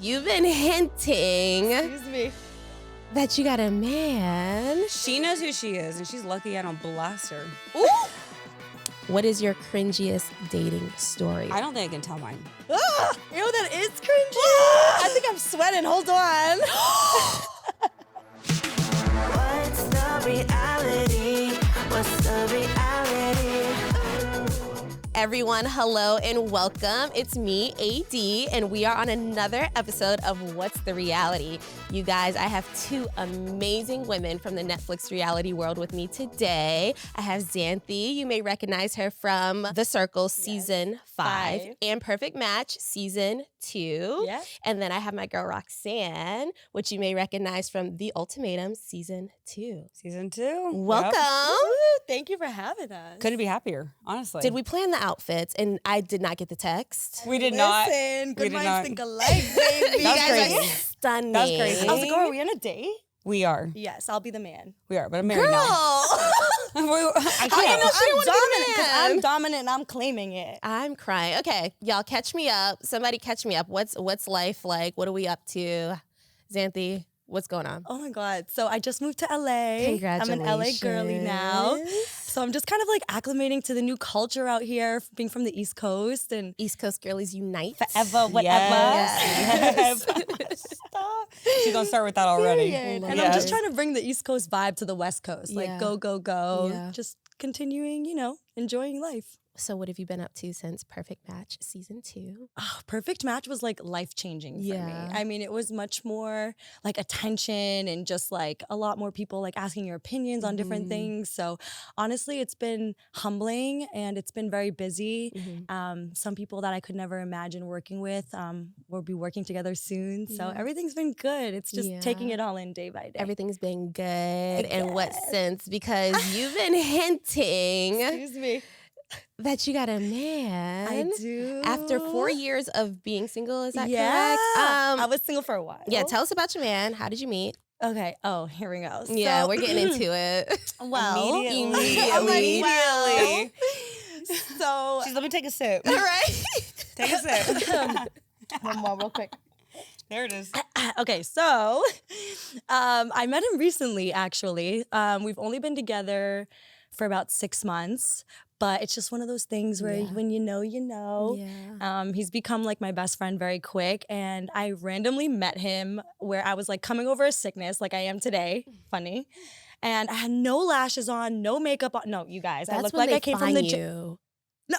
You've been hinting Excuse me. that you got a man. She knows who she is, and she's lucky I don't blast her. Ooh. What is your cringiest dating story? I don't think I can tell mine. You know that is cringy. I think I'm sweating. Hold on. What's the reality? What's the reality? Everyone, hello and welcome. It's me, AD, and we are on another episode of What's the Reality? You guys, I have two amazing women from the Netflix reality world with me today. I have Xanthi. You may recognize her from The Circle season 5 and Perfect Match season 2. Yeah. And then I have my girl Roxanne, which you may recognize from The Ultimatum season 2. Season 2. Welcome. Yep. Woo, thank you for having us. Couldn't be happier, honestly. Did we plan the outfits? And I did not get the text. We did not. Listen, good We did minds not. think alike, baby. You That's guys crazy. are stunning. That's crazy. I was like, oh, are we on a date? We are. Yes, I'll be the man. We are, but I'm married Girl. now. I How you can't. know she I'm didn't wanna be dominant the because man? I'm dominant and I'm claiming it. I'm crying. Okay, y'all catch me up. Somebody catch me up. What's life like? What are we up to? Xanthi, what's going on? Oh my God. So I just moved to LA. Congratulations. I'm an LA girly now. So I'm just kind of like acclimating to the new culture out here, being from the East Coast and East Coast Girlies Unite. forever, whatever. Yes. Stop. She's going to start with that already. Period. And Yes. I'm just trying to bring the East Coast vibe to the West Coast. Yeah. Like go, go, go. Yeah. Just continuing, enjoying life. So what have you been up to since Perfect Match season 2? Oh, Perfect Match was like life-changing for Yeah. me. I mean, it was much more like attention and just like a lot more people like asking your opinions on different things. So honestly, it's been humbling and it's been very busy. Some people that I could never imagine working with will be working together soon. So Yeah. everything's been good. It's just Yeah. taking it all in day by day. Everything's been good. And what guess. sense? Because you've been hinting Excuse me. that you got a man. I do. After 4 years of being single, is that Yeah. correct? I was single for a while. Yeah, tell us about your man. How did you meet? Okay. Oh, here we go. Yeah, So- we're getting into it. Well, Immediately. I'm like, well. So, She's, let me take a sip. All right. Take a sip. one more real quick. There it is. Okay, so I met him recently, actually. We've only been together for about 6 months, but it's just one of those things where Yeah. when you know, you know. Yeah. He's become like my best friend very quick, and I randomly met him where I was like coming over a sickness, like I am today. Funny. And I had no lashes on, no makeup on. No, you guys, I That's looked when like they I came from find the gym. you. No,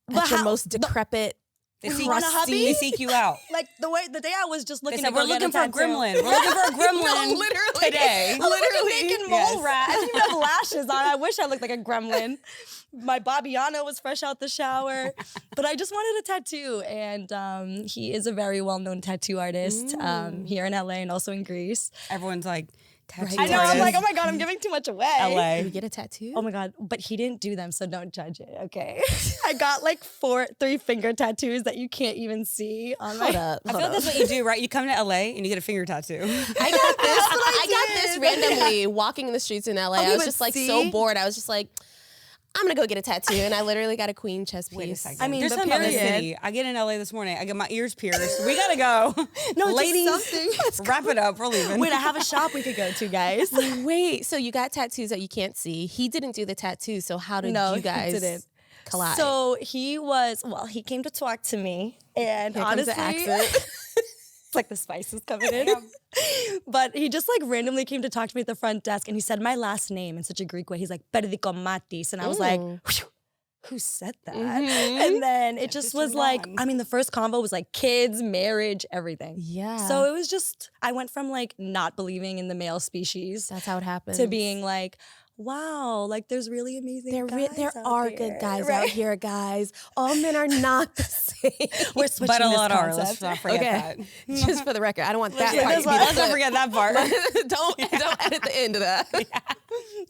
At but your how- most decrepit, They You seek, want a hubby? they seek you out. Like the day I was just They looking said, to we're go get looking for a tattoo. gremlin. We're looking for a gremlin No, literally. today. I look like a naked mole Yes. rat. I didn't even have lashes on. I wish I looked like a gremlin. My Bobbiano was fresh out the shower. But I just wanted a tattoo. And he is a very well-known tattoo artist here in LA and also in Greece. Everyone's like, tattoo I know, I'm artist. like, oh my God, I'm giving too much away. LA. you get a tattoo? Oh my God, but he didn't do them, so don't judge it, okay? I got like 3 finger tattoos that you can't even see on my... Hold up. I feel like that's what you do, right? You come to LA and you get a finger tattoo. I got this. I got this randomly walking in the streets in LA. I was but just like see? so bored. I was just like, I'm gonna go get a tattoo, and I literally got a queen chest piece. Wait a second. I mean, there's but something about this period. city. I get in LA this morning. I get my ears pierced. We gotta go. No, just ladies, something. wrap it up. We're leaving. Wait, I have a shop we could go to, guys. Wait, so you got tattoos that you can't see. He didn't do the tattoo, so how did No, you he guys didn't. collide? So he came to talk to me, and Here comes honestly, the accent. it's like the spice is coming in. But he just like randomly came to talk to me at the front desk, and he said my last name in such a Greek way. He's like Perdikomatis, and I was like, "Whew, who said that? And then it just was like, I mean, the first convo was like kids, marriage, everything. Yeah. So it was just, I went from like not believing in the male species That's how it happens. to being like, wow, like there's really amazing guys there out are here. good guys Right? out here, guys. All men are not the same. We're switching but a this lot are. Let's concept. not forget Okay. that. Just for the record, I don't want that Yeah, part to be the let's not clip. forget that part. don't edit the end of that.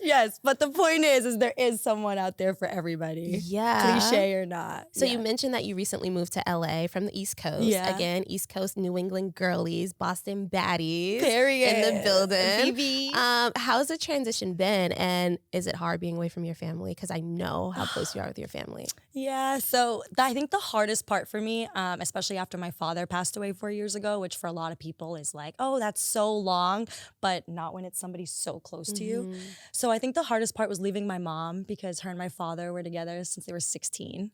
Yes, but the point is there is someone out there for everybody. Yeah. Cliche or not. So Yeah. you mentioned that you recently moved to LA from the East Coast. Yeah. Again, East Coast New England girlies, Boston baddies Period. in the building. BB. How's the transition been, and is it hard being away from your family? Because I know how close you are with your family. Yeah, so I think the hardest part for me, especially after my father passed away 4 years ago, which for a lot of people is like, oh, that's so long, but not when it's somebody so close to you. So I think the hardest part was leaving my mom because her and my father were together since they were 16.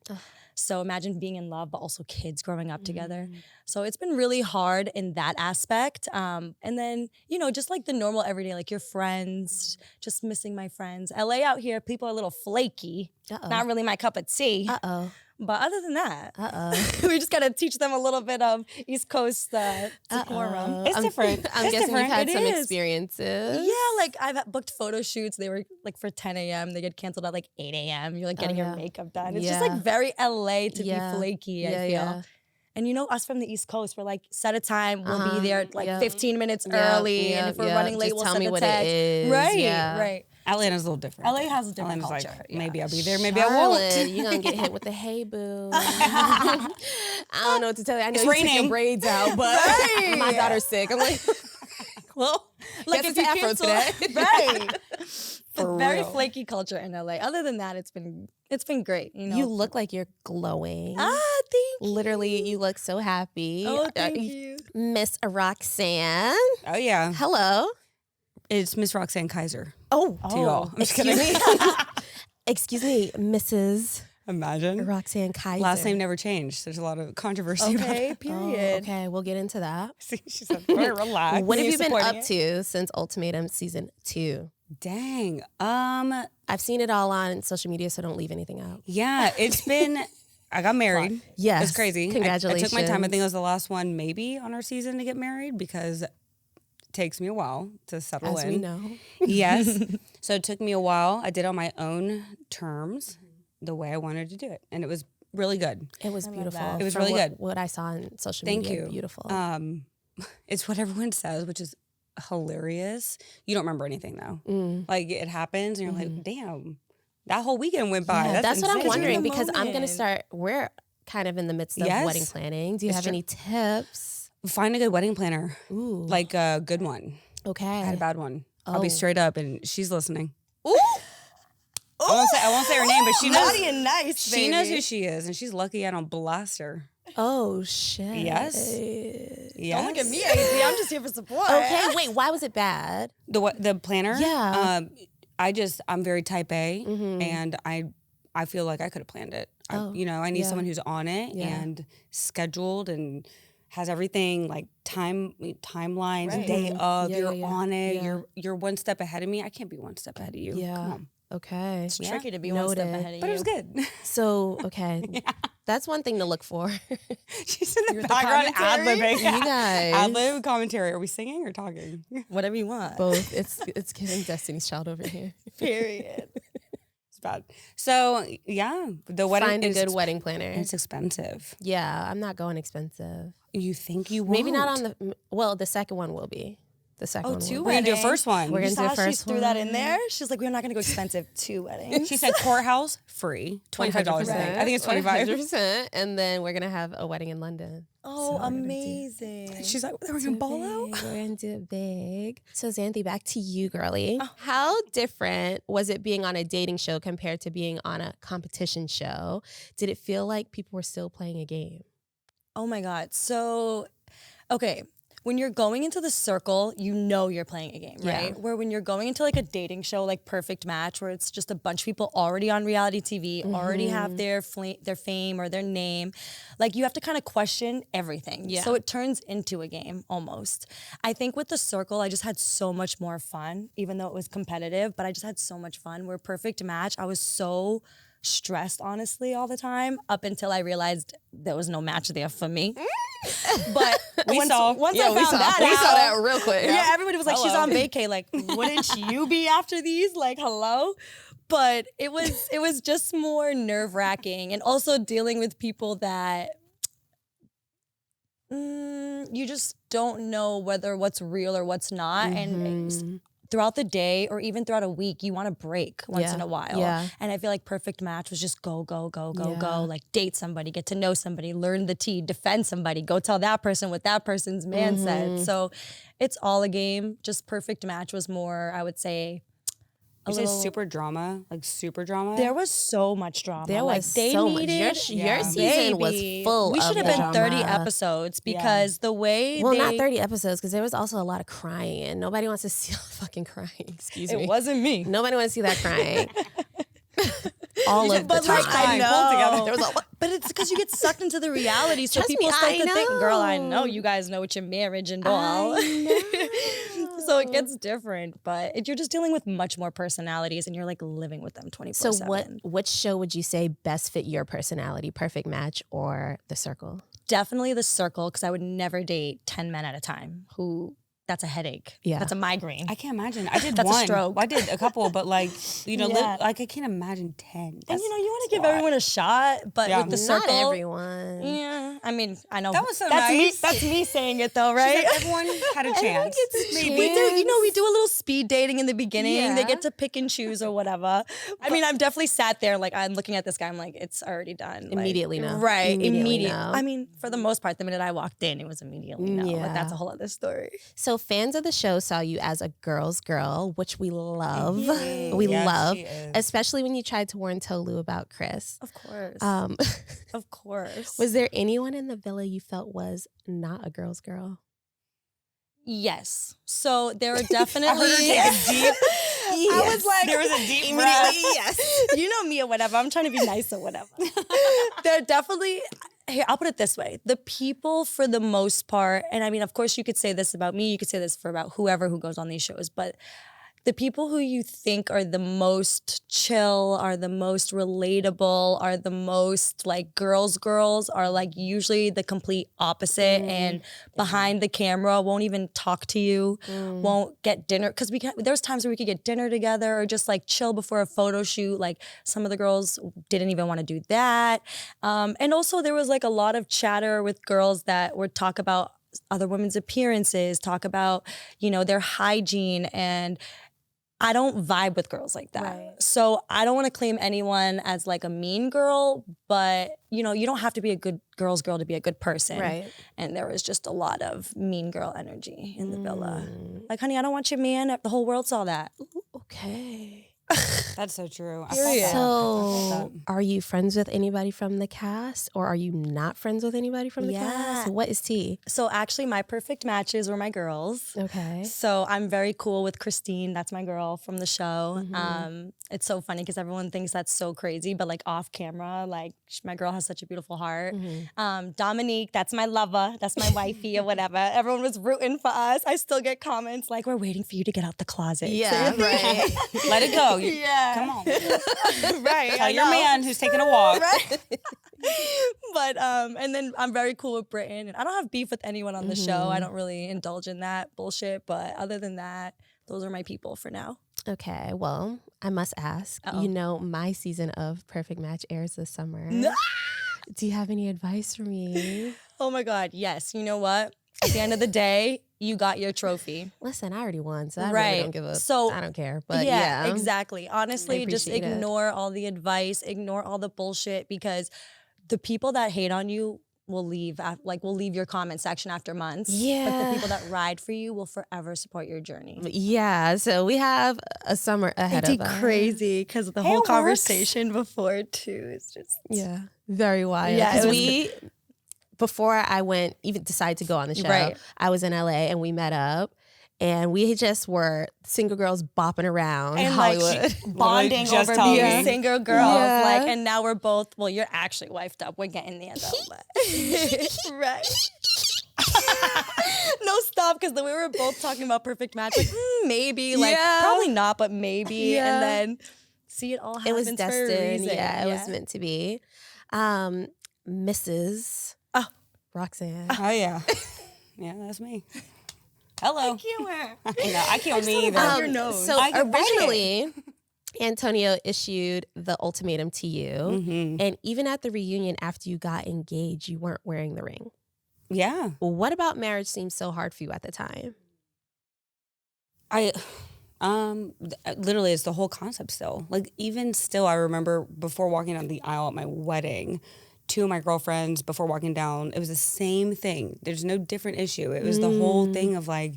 So imagine being in love, but also kids growing up together. So it's been really hard in that aspect. And then, just like the normal everyday, like your friends, just missing my friends. LA out here, people are a little flaky. Not really my cup of tea. But other than that, we just got to teach them a little bit of East Coast decorum. It's different. I'm guessing you've had It some is. experiences. Yeah, like I've booked photo shoots. They were like for 10 a.m. They get canceled at like 8 a.m. You're like getting your makeup done. It's just like very LA to be flaky, I feel. And us from the East Coast, we're like, set a time, we'll be there like 15 minutes early. And if we're running late, we'll tell send me a what text. it is. Right. Atlanta's a little different. LA has a different Atlanta's culture. like, maybe I'll be there, maybe I won't. Charlotte, you're going to get hit with the hey boo. I don't know what to tell you. I know It's you took raining. your braids out, but my daughter's sick. I'm like, well, Like guess if it's you afro cancel, today. right? It's For a very real. flaky culture in LA. Other than that, it's been great. You look like you're glowing. thank you. Literally, you look so happy. Oh, thank you. Miss Roxanne. Oh, yeah. Hello. It's Miss Roxanne Kaiser Oh, to y'all. I'm just excuse kidding. me. Excuse me, Mrs. Imagine. Roxanne Kaiser. Last name never changed. There's a lot of controversy about Okay, it. Oh, period. okay, we'll get into that. See, she said, very relaxed. What have you been supporting up to since Ultimatum season 2? Dang. I've seen it all on social media, so don't leave anything out. Yeah, it's been, I got married. Yes. It's crazy. Congratulations. I took my time. I think it was the last one maybe on our season to get married because it takes me a while to settle As in. we know. Yes. So it took me a while. I did it on my own terms, the way I wanted to do it. And it was really good. It was beautiful. that. It was From really good. What I saw on social Thank media. you. Beautiful. It's what everyone says, which is hilarious. You don't remember anything though. Like it happens and you're like, damn, that whole weekend went by. Yeah, that's what I'm insane. wondering In the because I'm going to moment. start, we're kind of in the midst of Yes. wedding planning. Do you It's have true. any tips? Find a good wedding planner, Ooh. like a good one. Okay. I had a bad one. I'll Oh. be straight up, and she's listening. Ooh. I won't say her name, but she knows. Naughty and nice, She knows who baby. she is, and she's lucky I don't blast her. Oh, shit. Yes. Don't Yes. look at me, AZ. I'm just here for support. Okay, wait, why was it bad? The planner. Yeah. I'm very type A, and I feel like I could have planned it. Oh, I need yeah. someone who's on it Yeah. and scheduled and has everything like timelines, Right. day of. Yeah, You're yeah, yeah. on it. Yeah. You're one step ahead of me. I can't be one step ahead of you. Yeah. Come on. Okay. It's tricky to be one step Noted. ahead of But you. it was good. So, okay. That's one thing to look for. She's in the With the background commentary? ad-libbing. You guys. Ad-lib commentary. Are we singing or talking? Whatever you want. Both. It's giving Destiny's Child over here. Period. It's bad. So, yeah. The wedding Find a is good wedding planner. It's expensive. Yeah, I'm not going expensive. You think you won't? Maybe not on the second one will be. The second one. two will We're going to do a wedding. first one. We're You gonna do saw the she first threw that in one. there? She's like, we're not going to go expensive 2 weddings. She said courthouse free, $25. I think it's 25. 100%. And then we're gonna have a wedding in London. Oh, we're gonna do- amazing. She's like, we're going to ball out? We're gonna do it big. So Xanthi, back to you, girly. Oh. How different was it being on a dating show compared to being on a competition show? Did it feel like people were still playing a game? Oh my God. So, okay. When you're going into the circle, you know you're playing a game, right? Yeah. Where when you're going into like a dating show, like Perfect Match, where it's just a bunch of people already on reality TV, already have their fame or their name, like you have to kind of question everything. Yeah. So it turns into a game almost. I think with the circle, I just had so much more fun, even though it was competitive, but I just had so much fun. Where Perfect Match, I was so stressed, honestly, all the time, up until I realized there was no match there for me. But once I found that We out, saw that real quick. yeah, everybody was like, she's Hello. on vacay. Like, wouldn't you be after these? Like, hello? But it was just more nerve-wracking, and also dealing with people that you just don't know whether what's real or what's not. And throughout the day or even throughout a week, you want to break once in a while. Yeah. And I feel like Perfect Match was just go, go, go, go, Yeah. go. Like date somebody, get to know somebody, learn the tea, defend somebody, go tell that person what that person's man said. So it's all a game. Just Perfect Match was more, I would say, You say super drama, like super drama. There was so much drama. There like, was they so much. needed, Your season was full We of should have been drama. 30 episodes because the way Well, not 30 episodes because there was also a lot of crying and nobody wants to see all the fucking crying. Excuse me. It wasn't me. Nobody wants to see that crying. All of the But time. like, I know. There was a, But it's because you get sucked into the reality. So Trust me, people start I to think, girl, I know know. you guys know it's your marriage and all. So it gets different. But you're just dealing with much more personalities and you're like living with them 24/7. So which show would you say best fit your personality? Perfect Match or The Circle? Definitely The Circle, because I would never date 10 men at a time. That's a headache. Yeah. That's a migraine. I can't imagine. I did That's a one. stroke. Well, I did a couple, but like, you know, Yeah. like I can't imagine 10. And That's- you want that's to give a lot. everyone a shot, but with The Not Circle. everyone. Yeah. I mean, I know. That was so that's nice. That's me saying it though, She's right? like, everyone had a chance. We do a little speed dating in the beginning. Yeah. They get to pick and choose or whatever. I mean, I've definitely sat there like I'm looking at this guy. I'm like, it's already done. Like, Immediately no. Right. Immediately Immediate. no. I mean, for the most part, the minute I walked in, it was immediately no. Yeah. But that's a whole other story. So fans of the show saw you as a girl's girl, which we love. Yay. We Yes, love, she is. especially when you tried to warn Tolu about Chris. Of course. Of course. Was there anyone in the villa you felt was not a girl's girl? Yes. So there are definitely. I was like, there was a deep breath. Yes. You know me or whatever. I'm trying to be nice or whatever. They're definitely. Here, I'll put it this way. The people, for the most part, and I mean, of course, you could say this about me. You could say this for about whoever who goes on these shows, but the people who you think are the most chill, are the most relatable, are the most like girls are like usually the complete opposite and behind the camera won't even talk to you, won't get dinner. Because there's times where we could get dinner together or just like chill before a photo shoot. Like some of the girls didn't even want to do that. And also there was like a lot of chatter with girls that would talk about other women's appearances, talk about, their hygiene, and I don't vibe with girls like that. Right. So I don't want to claim anyone as like a mean girl, but you don't have to be a good girl's girl to be a good person. Right. And there was just a lot of mean girl energy in the villa. Like, honey, I don't want your man. The whole world saw that. Okay. That's so true. I Period. felt So, that. are you friends with anybody from the cast, or are you not friends with anybody from the cast? What is tea? So actually, my perfect matches were my girls. Okay. So I'm very cool with Christine. That's my girl from the show. Mm-hmm. It's so funny because everyone thinks that's so crazy, but like off camera, like my girl has such a beautiful heart. Mm-hmm. Dominique, that's my lover. That's my wifey or whatever. Everyone was rooting for us. I still get comments like, we're waiting for you to get out the closet. Yeah, right. Let it go. Yeah. Come on. Right. Tell your man who's taking a walk. Right. But and then I'm very cool with Britain, and I don't have beef with anyone on the show. I don't really indulge in that bullshit. But other than that, those are my people for now. Okay, well, I must ask. My season of Perfect Match airs this summer. Do you have any advice for me? Oh my God, yes. You know what? At the end of the day, you got your trophy. Listen, I already won, so I really Right. don't give a. So, I don't care. But yeah, exactly. Honestly, just appreciate it. ignore all the advice, ignore all the bullshit, because the people that hate on you will leave. Will leave your comment section after months. But Yeah. the people that ride for you will forever support your journey. Yeah, so we have a summer ahead of us. crazy because the Hey, whole it works. conversation before too is just Yeah, very wild. Yeah, because it was before I even decided to go on the show, Right. I was in LA and we met up. And we just were single girls bopping around and Hollywood. like bonding just over telling being me. single girls. Yeah. Like, and now we're both. Well, you're actually wifed up. We're getting there though. But. Right. No, stop, because the way we were both talking about perfect match, like maybe, like Yeah. probably not, but maybe, Yeah. and then see it all It happens was for a destined. reason. Yeah, it was meant to be. Mrs. Roxanne. Oh, yeah. Yeah, that's me. Hello. Cute her. I can't me either. your nose. So I can write it. originally, Antonio issued the ultimatum to you. Mhm. And even at the reunion after you got engaged, you weren't wearing the ring. Yeah. What about marriage seemed so hard for you at the time? Literally it's the whole concept still. Like even still, I remember before walking down the aisle at my wedding, two of my girlfriends before walking down, it was the same thing. There's no different issue. It was the whole thing of like,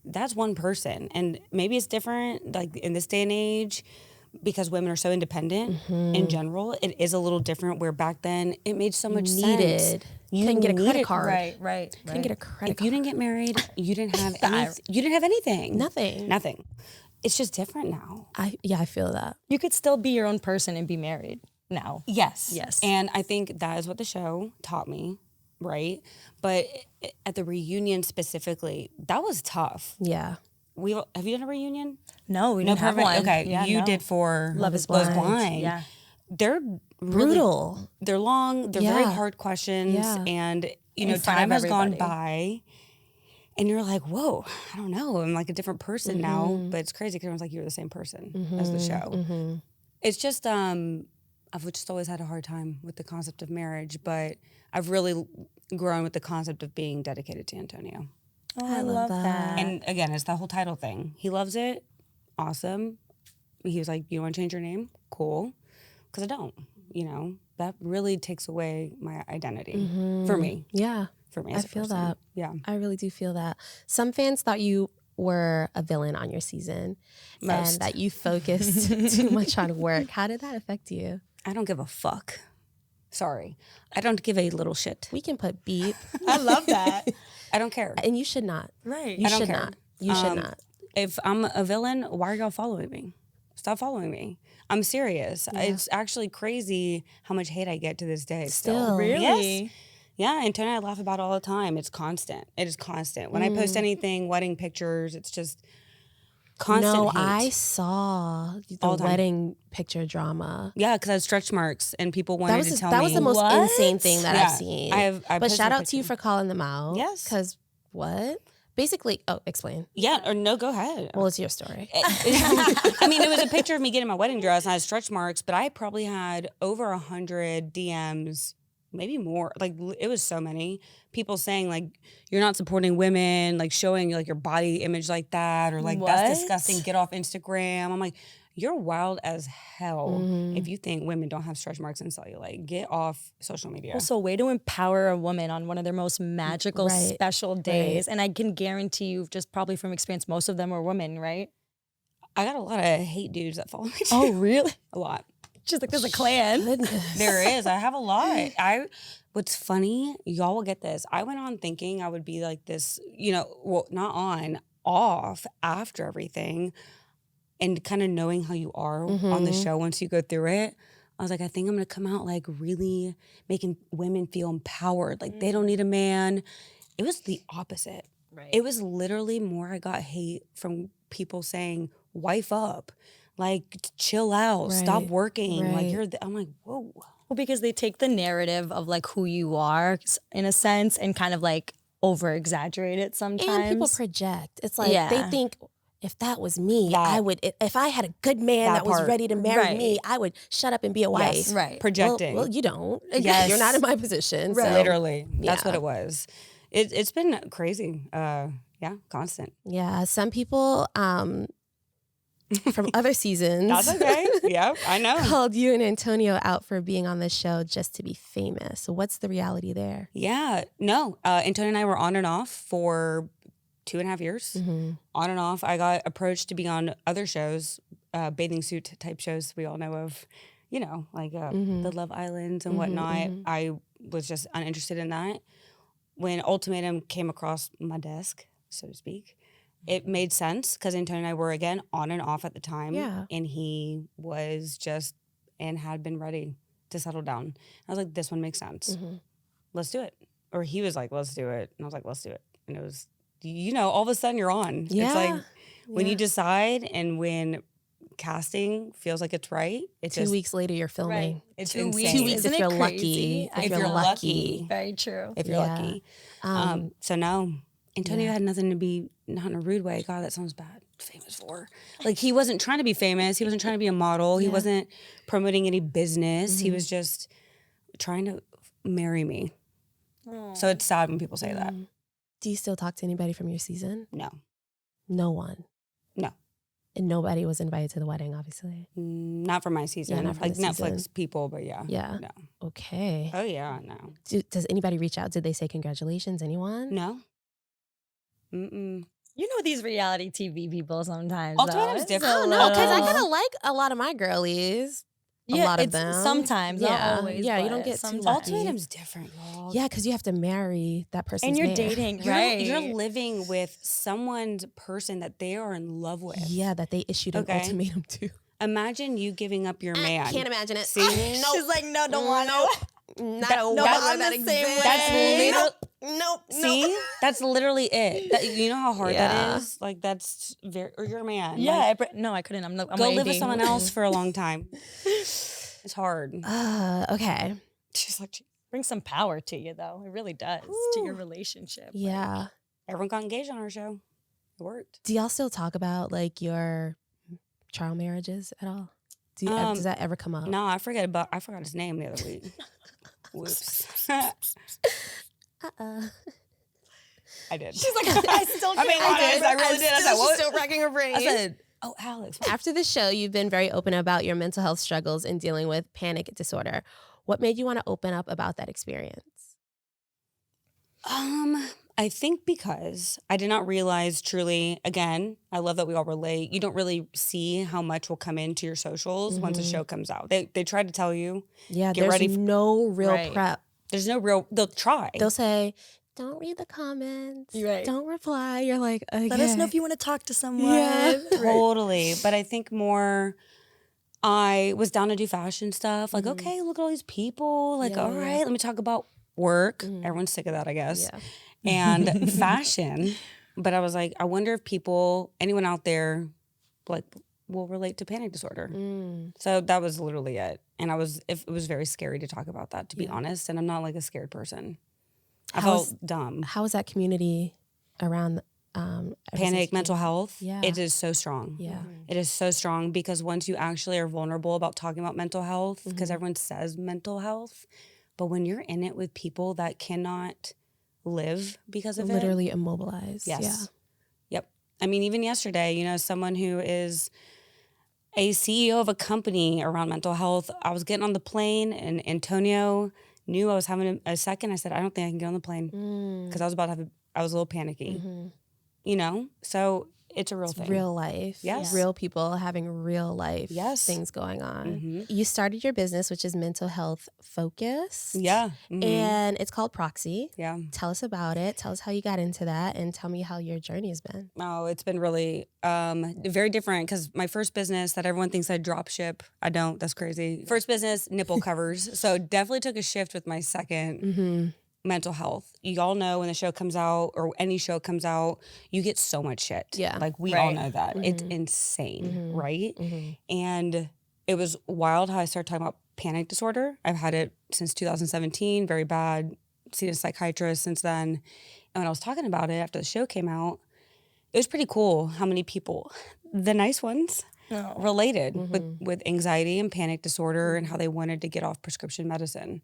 that's one person. And maybe it's different, like in this day and age, because women are so independent in general. It is a little different where back then it made so much sense. You couldn't get a credit card. Right. Couldn't get a credit If card. you didn't get married, you didn't have you didn't have anything. Nothing. It's just different now. I feel that. You could still be your own person and be married now. Yes. Yes. And I think that is what the show taught me, right? But at the reunion specifically, that was tough. Yeah. Have you done a reunion? No, we didn't have one. Okay, Yeah, you no. did for Love is Blind. Yeah. They're Brutal. Really, they're long. They're very hard questions, and time has gone by, and you're like, whoa, I don't know. I'm like a different person now, but it's crazy because everyone's like, you're the same person as the show. It's just I've just always had a hard time with the concept of marriage, but I've really grown with the concept of being dedicated to Antonio. Oh, I love that. And again, it's the whole title thing. He loves it. Awesome. He was like, you want to change your name? Cool. Because I don't, that really takes away my identity for me. Yeah. For me I as a feel person. that. Yeah. I really do feel that. Some fans thought you were a villain on your season and that you focused too much on work. How did that affect you? I don't give a fuck. Sorry. I don't give a little shit. We can put beep. I love that. I don't care. And you should not. Right. You I don't should care. not. You should not. If I'm a villain, why are y'all following me? Stop following me. I'm serious. Yeah. It's actually crazy how much hate I get to this day. Still. Really? Yes. Yeah, and Tony and I laugh about it all the time. It's constant. It is constant. When I post anything, wedding pictures, it's just constant hate. I saw the wedding picture drama. Yeah, because I had stretch marks and people wanted to tell me. That was the most insane thing that I've seen. But shout out to you for calling them out. Yes. Because what? Basically, explain. Yeah, or no, go ahead. Well, it's your story. I mean, it was a picture of me getting my wedding dress and I had stretch marks, but I probably had over 100 DMs, maybe more. Like, it was so many people saying, like, you're not supporting women, like showing like your body image like that, or like, that's disgusting, get off Instagram. I'm like, you're wild as hell if you think women don't have stretch marks and cellulite. Get off social media. Also, way to empower a woman on one of their most magical, special days. And I can guarantee you, just probably from experience, most of them are women, right? I got a lot of hate dudes that follow me too. Oh, really? A lot. Just like there's a clan. Goodness. There is. I have a lot. What's funny, y'all will get this. I went on thinking I would be like this, well, not on, off after everything. And kind of knowing how you are on the show once you go through it, I was like, I think I'm going to come out like really making women feel empowered. Like they don't need a man. It was the opposite. Right. It was literally more I got hate from people saying, wife up, like chill out, stop working. Like I'm like, whoa. Well, because they take the narrative of like who you are in a sense and kind of like over exaggerate it sometimes. And people project. It's like they think, if that was me, I would, if I had a good man that was ready to marry me, I would shut up and be a wife. Yes. Right. Projecting. Well, you don't. Yes. You're not in my position. Right. So. Literally. That's what it was. It's been crazy. Constant. Yeah. Some people from other seasons. That's okay. Yeah, I know. Called you and Antonio out for being on the show just to be famous. So what's the reality there? Yeah. No. Antonio and I were on and off for 2.5 years, on and off. I got approached to be on other shows, bathing suit type shows we all know of, like the Love Islands and whatnot. I was just uninterested in that. When Ultimatum came across my desk, so to speak, it made sense because Antonio and I were, again, on and off at the time. Yeah. And he was just and had been ready to settle down. I was like, this one makes sense. Let's do it. Or he was like, let's do it. And I was like, let's do it. And it was... all of a sudden you're on. Yeah. It's like when you decide and when casting feels like it's right. It's 2 weeks later you're filming. Right. It's 2 insane. 2 weeks if you're lucky. If you're lucky. Very true. If you're lucky. So no, Antonio had nothing to be, not in a rude way. God, that sounds bad. Famous for. Like he wasn't trying to be famous. He wasn't trying to be a model. He wasn't promoting any business. He was just trying to marry me. So it's sad when people say that. Do you still talk to anybody from your season? No. No one? No. And nobody was invited to the wedding, obviously? Not for my season. Yeah, not for like the Netflix season. people, but yeah. Yeah. No. Okay. Oh, yeah, no. Does anybody reach out? Did they say congratulations? Anyone? No. Mm-mm. You know these reality TV people sometimes. Ultimatum though. is It's different. a I don't know, because I little- kind of like a lot of my girlies. A lot of it's them. sometimes, not always. Yeah, you but don't get too sometimes. lucky. Ultimatum's different, y'all. Yeah, because you have to marry that person's And you're man. dating, You're, right? you're living with someone's person that they are in love with. Yeah, that they issued an Okay. ultimatum to. Imagine you giving up your man. Can't imagine it. See? Nope. She's like, no, don't want Nope. to. Not That- a no, weather I'm that the same exists. That's way. literal. Nope. See? That's literally it. You know how hard Yeah. that is? Like, that's very, or you're a man. Yeah, Like, no, I couldn't. I'm go waiting. live with someone else for a long time. It's hard. Okay. She's like, Brings some power to you, though. It really does to your relationship. Like, Yeah. everyone got engaged on our show. It worked. Do y'all still talk about like your trial marriages at all? Does that ever come up? No, I forgot his name the other week. Whoops. I did. She's like, I still I mean, honest, I really did. I said, what? Still racking her brain. I said, oh, Alex. After the show, you've been very open about your mental health struggles in dealing with panic disorder. What made you want to open up about that experience? I think because I did not realize truly, again, I love that we all relate. You don't really see how much will come into your socials once a show comes out. They try to tell you. Yeah, Get there's ready no real Right. prep. There's no real, they'll try. They'll say, don't read the comments. Right. Don't reply. You're like, okay. Let us know if you want to talk to someone. Yeah. Totally. But I think more, I was down to do fashion stuff. Like, okay, look at all these people. Like, Yeah, all yeah. right, let me talk about work. Everyone's sick of that, I guess. Yeah. And fashion. But I was like, I wonder if anyone out there, like, will relate to panic disorder. So that was literally it. And it was very scary to talk about that, to be honest. And I'm not like a scared person. I felt dumb. How is that community around ever since Panic, you- mental health, Yeah. it is so strong. Yeah. It is so strong because once you actually are vulnerable about talking about mental health, because everyone says mental health, but when you're in it with people that cannot live because of it. Literally immobilized. Yes. Yeah. Yep. I mean, even yesterday, someone who is a CEO of a company around mental health, I was getting on the plane and Antonio knew I was having a second. I said, I don't think I can get on the plane because I was I was a little panicky, So it's a real thing. Real life. Yes. Real people having real life Yes. things going on. You started your business, which is mental health focused. Yeah. And it's called Proxy. Yeah. Tell us about it. Tell us how you got into that and tell me how your journey has been. Oh, it's been really very different because my first business that everyone thinks I drop ship, I don't. That's crazy. First business, nipple covers. So definitely took a shift with my second mental health. You all know when the show comes out or any show comes out, you get so much shit. Yeah. Like we all know that. It's insane, right? And it was wild how I started talking about panic disorder. I've had it since 2017, very bad. Seen a psychiatrist since then. And when I was talking about it after the show came out, it was pretty cool how many people, the nice ones, related with anxiety and panic disorder and how they wanted to get off prescription medicine.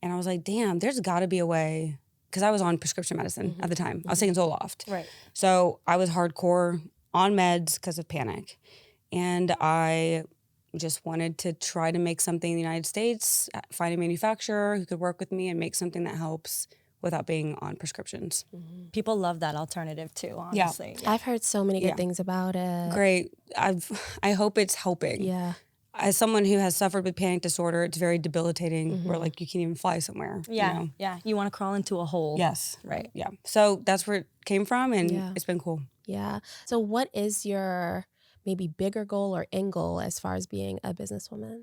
And I was like, damn, there's got to be a way. Because I was on prescription medicine at the time. I was taking Zoloft. Right. So I was hardcore on meds because of panic. And I just wanted to try to make something in the United States, find a manufacturer who could work with me and make something that helps without being on prescriptions. People love that alternative too, honestly. I've heard so many good Yeah. things about it. Great. I hope it's helping. Yeah. As someone who has suffered with panic disorder, it's very debilitating where like you can't even fly somewhere. Yeah. Yeah. You want to crawl into a hole. Yes. Right. Yeah. So that's where it came from and Yeah. it's been cool. Yeah. So what is your maybe bigger goal or end goal as far as being a businesswoman?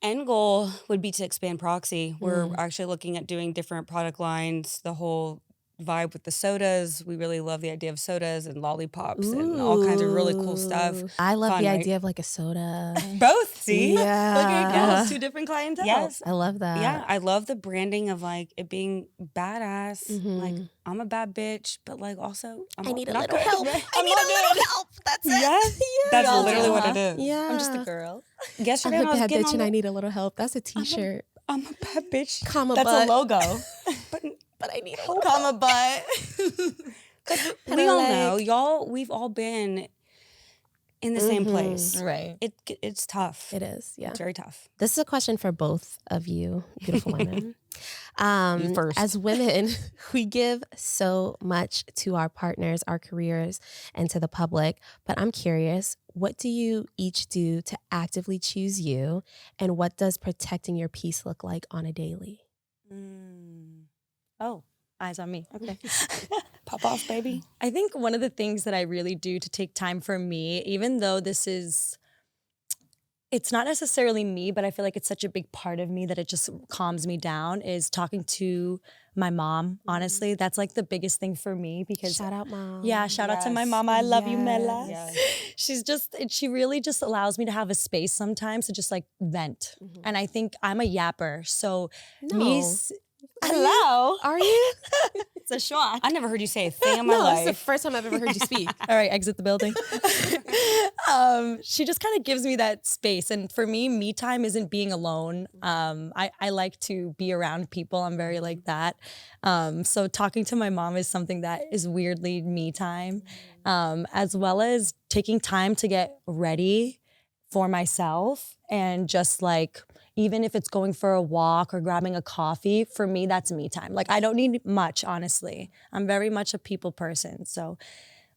End goal would be to expand Proxy. We're actually looking at doing different product lines, the whole vibe with the sodas. We really love the idea of sodas and lollipops and all kinds of really cool stuff. Ooh. I love Fun, the right? idea of like a soda. Both, see? Yeah. Look at girls, two different clientele. Yes. I love that. Yeah, I love the branding of like it being badass. Like I'm a bad bitch, but like also I need a not little good. help. I need a little help. That's it. Yes, that's Yeah. literally what it is. Yeah. I'm just a girl. Yesterday I'm when a I was bad getting bitch on and the, I need a little help. That's a t-shirt. I'm a bad bitch, Comma That's butt. a logo. But I need a little Comma butt. we all know, y'all. We've all been in the same place. Right. It's tough. It is. Yeah. It's very tough. This is a question for both of you, beautiful women. You first. As women, we give so much to our partners, our careers, and to the public. But I'm curious, what do you each do to actively choose you? And what does protecting your peace look like on a daily? Oh, eyes on me. Okay. Pop off, baby. I think one of the things that I really do to take time for me, even though it's not necessarily me, but I feel like it's such a big part of me that it just calms me down, is talking to my mom. Honestly, that's like the biggest thing for me because Shout out, Mom. yeah, shout out to my Yes. mama. I love you, Mela. Yes. She really just allows me to have a space sometimes to just like vent. And I think I'm a yapper. So No. hello. Are you? It's a shock. I never heard you say a thing in my No, it's the life. first time I've ever heard you speak. All right, exit the building. She just kind of gives me that space. And for me time isn't being alone. I like to be around people. I'm very like that. So talking to my mom is something that is weirdly me time, as well as taking time to get ready for myself and just like, even if it's going for a walk or grabbing a coffee, for me, that's me time. Like, I don't need much, honestly. I'm very much a people person. So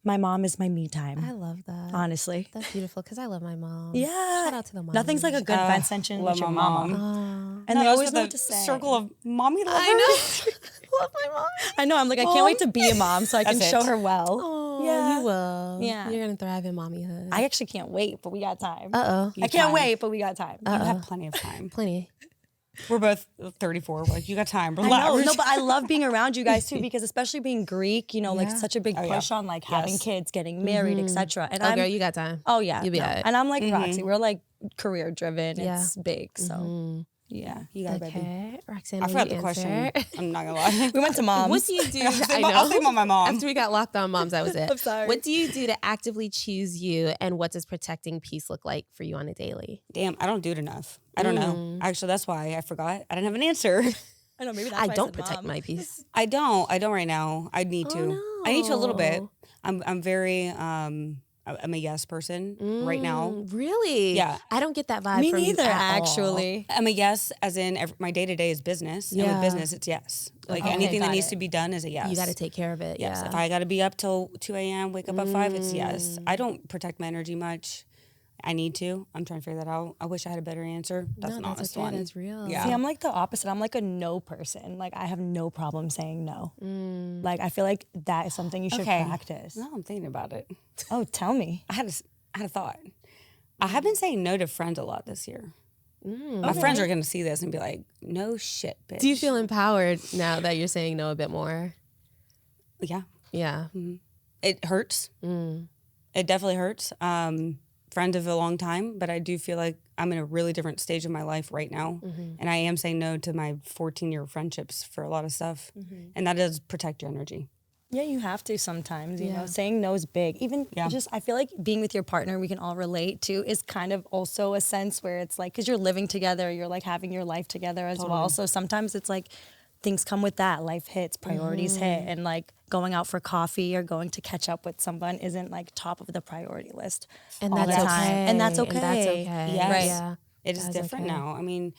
my mom is my me time. I love that. Honestly. That's beautiful because I love my mom. Yeah. Shout out to the mom. Nothing's like a good vent session love with your my mom. mom. And they No, always those know are what to say. Circle of mommy lovers. I know. Love my mom. I know. I'm like, I can't wait to be a mom so I can That's show it. her well. Oh, Yeah. you will. Yeah. You're going to thrive in mommyhood. I actually can't wait, but we got time. Uh-oh. I can't wait, but we got time. You have plenty of time. Plenty. We're both 34. We're like, you got time. I Relax. know, no, but I love being around you guys too because especially being Greek, you know, like Yeah. such a big Oh, yeah. push on like having Yes. kids, getting married, etc. And Oh, I'm girl, you got time. oh yeah, You'll be no. all right. And I'm like Proxy. We're like career driven. Yeah. It's big, so yeah, you got it, baby. Okay. Roxanne, I will forgot you the question. answer? I'm not gonna lie. We went to mom's. What do you do? I'll say my mom. After we got locked on moms, that was it. I'm sorry. What do you do to actively choose you, and what does protecting peace look like for you on a daily? Damn, I don't do it enough. I don't know. Actually, that's why I forgot. I didn't have an answer. I know, maybe that's I why don't said protect mom. my peace. I don't right now. I need to. Oh, I need to a little bit. no. I'm very I'm a yes person right now. Really? Yeah. I don't get that vibe Me from neither, you at all. actually. I'm a yes, as in my day to day is business. And Yeah. with business, it's yes. Like Okay, anything that got needs it. to be done is a yes. You got to take care of it. Yes. Yeah. If I got to be up till 2 a.m., wake up at 5, it's yes. I don't protect my energy much. I need to. I'm trying to figure that out. I wish I had a better answer. That's No, an that's honest okay. one. That's real. Yeah. See, I'm like the opposite. I'm like a no person. Like I have no problem saying no. Like I feel like that is something you should Okay. practice. No, I'm thinking about it. Oh, tell me. I had a thought. I have been saying no to friends a lot this year. My friends are going to see this and be like, no shit, bitch. Do you feel empowered now that you're saying no a bit more? Yeah. Yeah. It hurts. It definitely hurts. Friend of a long time, but I do feel like I'm in a really different stage of my life right now. And I am saying no to my 14-year friendships for a lot of stuff. And that does protect your energy. Yeah, you have to sometimes, you Yeah. know, saying no is big. Even Yeah. just, I feel like being with your partner, we can all relate to, is kind of also a sense where it's like, because you're living together, you're like having your life together as well. So sometimes it's like things come with that. Life hits, priorities hit, and like going out for coffee or going to catch up with someone isn't like top of the priority list. And all that's the okay. time. And that's And okay. that's okay. Yes. Right. Yeah. It is That's different okay. now. I mean,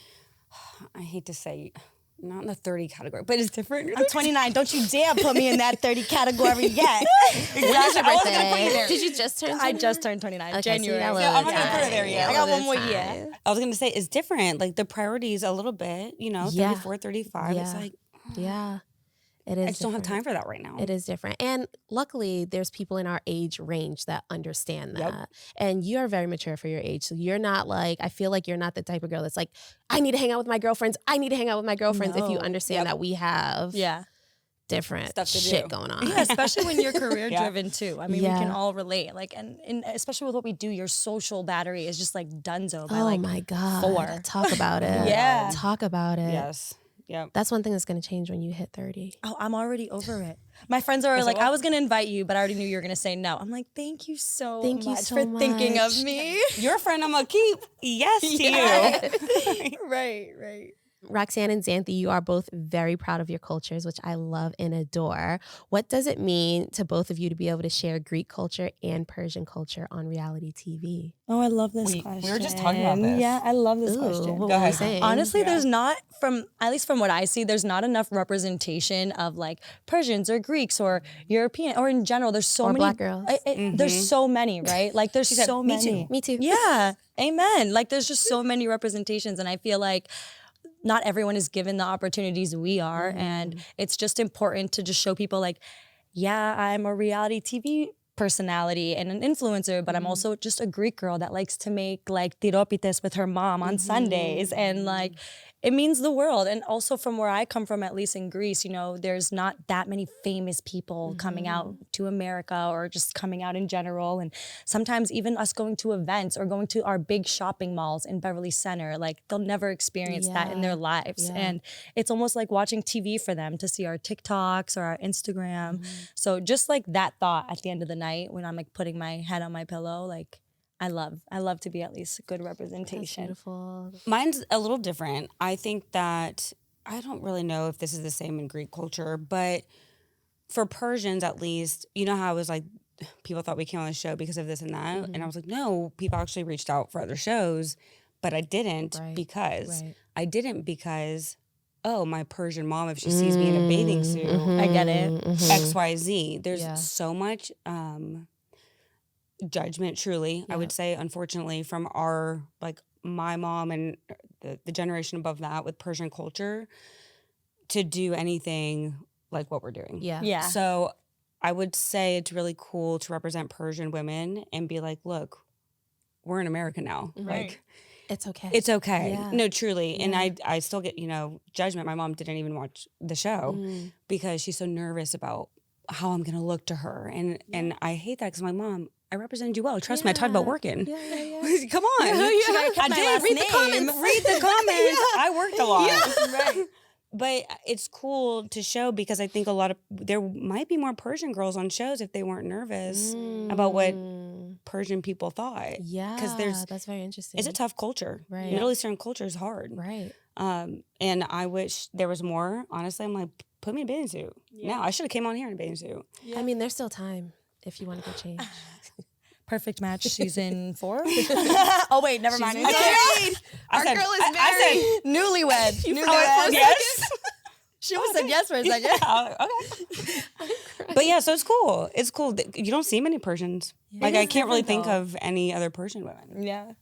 I hate to say, not in the 30 category, but it's different. I'm 29. Don't you dare put me in that 30 category yet. When's your I wasn't gonna put you birthday? there. Did you just turn? I just turned 29. Okay, so you January. got a Yeah, little I'm not gonna put it time. there yet. I got A one more little year. time. I was going to say, it's different. Like the priorities a little bit, you know, Yeah. 34, 35. It's Yeah. like, Yeah. It is. I just don't have different. time for that right now. It is different. And luckily, there's people in our age range that understand that. Yep. And you are very mature for your age. So you're not like, I feel like you're not the type of girl that's like, I need to hang out with my girlfriends. I need to hang out with my girlfriends. If you No. understand Yep. that we have Yeah. different Stuff to shit do. going on. Yeah, especially when you're career driven too. I mean, we can Yeah. all relate. Like, and especially with what we do, your social battery is just like dunzo by Oh like my God. 4. Talk about it. Yeah. Talk about it. Yes. Yep. That's one thing that's going to change when you hit 30. Oh, I'm already over it. My friends are like, I was gonna invite you, but I already knew you were gonna say no. I'm like, thank you so Thank you much so for thinking of much. me. Your friend, I'm going to keep yes to you. Right. Roxanne and Xanthi, you are both very proud of your cultures, which I love and adore. What does it mean to both of you to be able to share Greek culture and Persian culture on reality TV? Oh, I love this question. We were just talking about this. Yeah, I love this Ooh, question. what Go were we ahead. saying? Honestly, there's not, at least from what I see, there's not enough representation of like Persians or Greeks or European or in general. There's so Or many Black girls. There's so many, right? Like there's so "Me many. too." Me too. Yeah, amen. Like there's just so many representations, and I feel like not everyone is given the opportunities we are, and it's just important to just show people like, yeah, I'm a reality TV personality and an influencer, but I'm also just a Greek girl that likes to make like tiropites with her mom on Sundays, and like it means the world. And also from where I come from, at least in Greece, you know, there's not that many famous people coming out to America or just coming out in general. And sometimes even us going to events or going to our big shopping malls in Beverly Center, like they'll never experience that in their lives. And it's almost like watching TV for them to see our TikToks or our Instagram. So just like that thought at the end of the night when I'm like putting my head on my pillow, like I love to be at least a good representation. That's beautiful. Mine's a little different. I think that, I don't really know if this is the same in Greek culture, but for Persians at least, you know how I was like, people thought we came on the show because of this and that. And I was like, no, people actually reached out for other shows, but I didn't because oh, my Persian mom, if she sees me in a bathing suit, I get it. XYZ. There's so much judgment, truly, I would say, unfortunately, from our, like, my mom and the generation above that with Persian culture to do anything like what we're doing. Yeah. So I would say it's really cool to represent Persian women and be like, look, we're in America now. Like, It's okay. it's okay. Yeah. No, truly. And I still get, you know, judgment. My mom didn't even watch the show because she's so nervous about how I'm going to look to her. And I hate that because my mom, I represented you well. Trust me, I talked about working. Come on. I did. Read the comments. Read the comments. I worked a lot. Right. But it's cool to show because I think there might be more Persian girls on shows if they weren't nervous about what Persian people thought. Yeah, because that's very interesting. It's a tough culture. Right. Middle Eastern culture is hard. Right. And I wish there was more. Honestly, I'm like, put me in a bathing suit. Now I should have came on here in a bathing suit. I mean, there's still time if you want to go change. Perfect Match season 4. Oh wait, never mind. Our girl is married. I said newlywed. Newlywed. Yes. She almost said yes for a second. Okay. But yeah, so it's cool. It's cool. You don't see many Persians. Like I can't really think of any other Persian women. Yeah.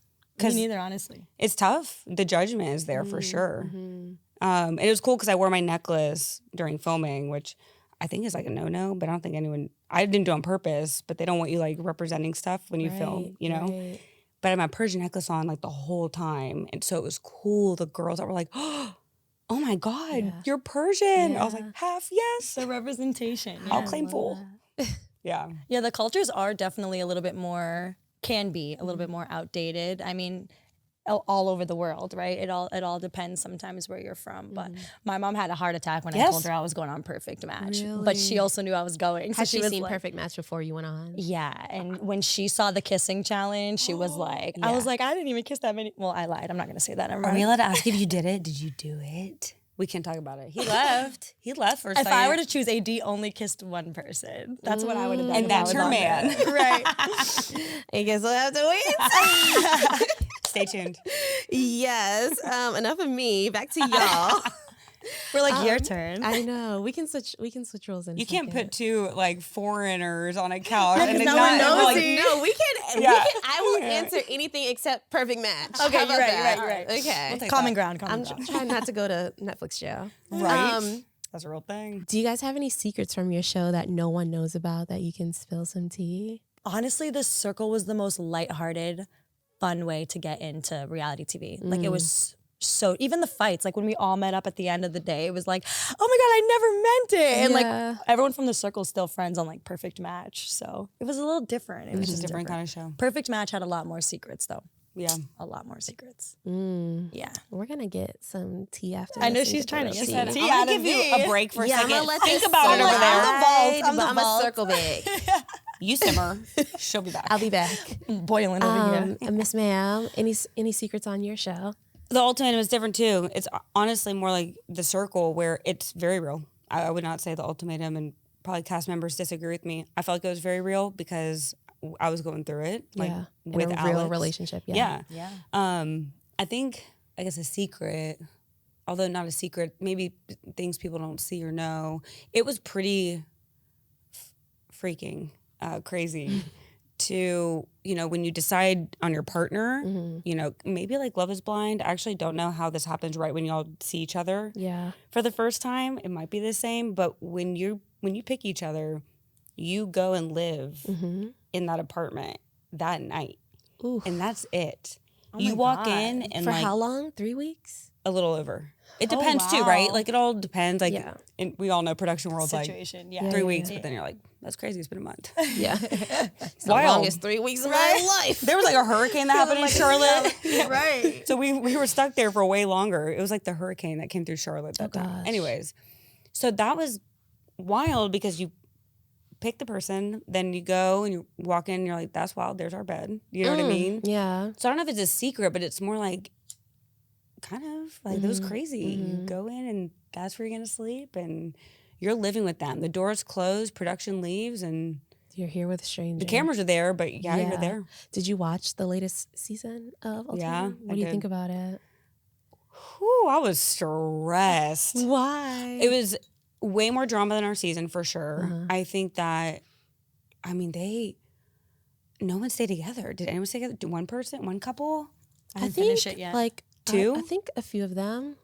Me neither, honestly. It's tough. The judgment is there for sure. And it was cool because I wore my necklace during filming, which I think is like a no-no, but I don't think I didn't do it on purpose, but they don't want you like representing stuff when you film, you know? Right. But I had my Persian necklace on like the whole time. And so it was cool. The girls that were like, oh my God, you're Persian. Yeah. I was like, half, yes. The representation. I'll claim full. Yeah. Yeah, the cultures are definitely a little bit more, can be a little bit more outdated. I mean, all over the world, right? It all depends sometimes where you're from. But my mom had a heart attack when I told her I was going on Perfect Match. Really? But she also knew I was going. So Had she was seen like, Perfect Match before you went on? Yeah, and when she saw the kissing challenge, she was like, I was like, I didn't even kiss that many. Well, I lied. I'm not going to say that. Are we allowed to ask if you did it? Did you do it? We can't talk about it. He left. He left for a second. If I were to choose, AD only kissed one person. That's what I would have done. And that's her man. Right. I guess we'll have to wait. Stay tuned. Yes. Enough of me. Back to y'all. We're like, your turn. I know. We can switch roles in. You can't put two like foreigners on a couch. And then no one knows. No, we can. I will answer anything except Perfect Match. Okay, How about that? you're right. Okay. We'll common ground. I'm trying not to go to Netflix jail. Right. That's a real thing. Do you guys have any secrets from your show that no one knows about that you can spill some tea? Honestly, The Circle was the most lighthearted, fun way to get into reality TV. Like it was so, even the fights, like when we all met up at the end of the day, it was like, oh my God, I never meant it. And like everyone from The Circle is still friends on like Perfect Match. So it was a little different. It was just a different kind of show. Perfect Match had a lot more secrets though. Yeah. A lot more secrets. Yeah. We're going to get some tea after I know this. she's trying to get some tea I'm out going of to give you a break for a second. I'm gonna let Think this about it over there. I'm a circle back. You simmer. She'll be back. I'll be back. Boiling over here. Miss Ma'am, any secrets on your show? The ultimatum is different too. It's honestly more like the circle where it's very real. I would not say the ultimatum, and probably cast members disagree with me. I felt like it was very real because I was going through it. Like, Yeah. with In a Alex. real relationship. Yeah. Yeah. I think, I guess a secret, although not a secret, maybe things people don't see or know. It was pretty freaking crazy to, when you decide on your partner, maybe like Love is Blind. I actually don't know how this happens right when y'all see each other. Yeah. For the first time, it might be the same, but when you pick each other, you go and live in that apartment that night. Ooh. And that's it. Oh you my walk God. in and For like how long? 3 weeks? a little over. It Oh, depends too, right? wow. Like it all depends. Like, Yeah. and we all know production world's Situation. like Yeah. 3 weeks, but then you're like, that's crazy. It's been a month. Yeah. It's the Wild. longest 3 weeks of my life. There was like a hurricane that happened in Charlotte. Right. So we were stuck there for way longer. It was like the hurricane that came through Charlotte that time. gosh. Anyways, so that was wild because you pick the person, then you go and you walk in and you're like, that's wild. There's our bed. You know what I mean? Yeah. So I don't know if it's a secret, but it's more like kind of like it was crazy. You go in and that's where you're gonna sleep and you're living with them. The door's closed, production leaves, and You're here with strangers. the cameras are there, but you're Yeah. there. Did you watch the latest season of Ultimatum? Yeah, What I do you did. think about it? Whew, I was stressed. Why? It was way more drama than our season for sure. Uh-huh. I think that, no one stayed together. Did anyone stay together? One person, one couple? I I didn't think finish it yet. like Two? I think a few of them.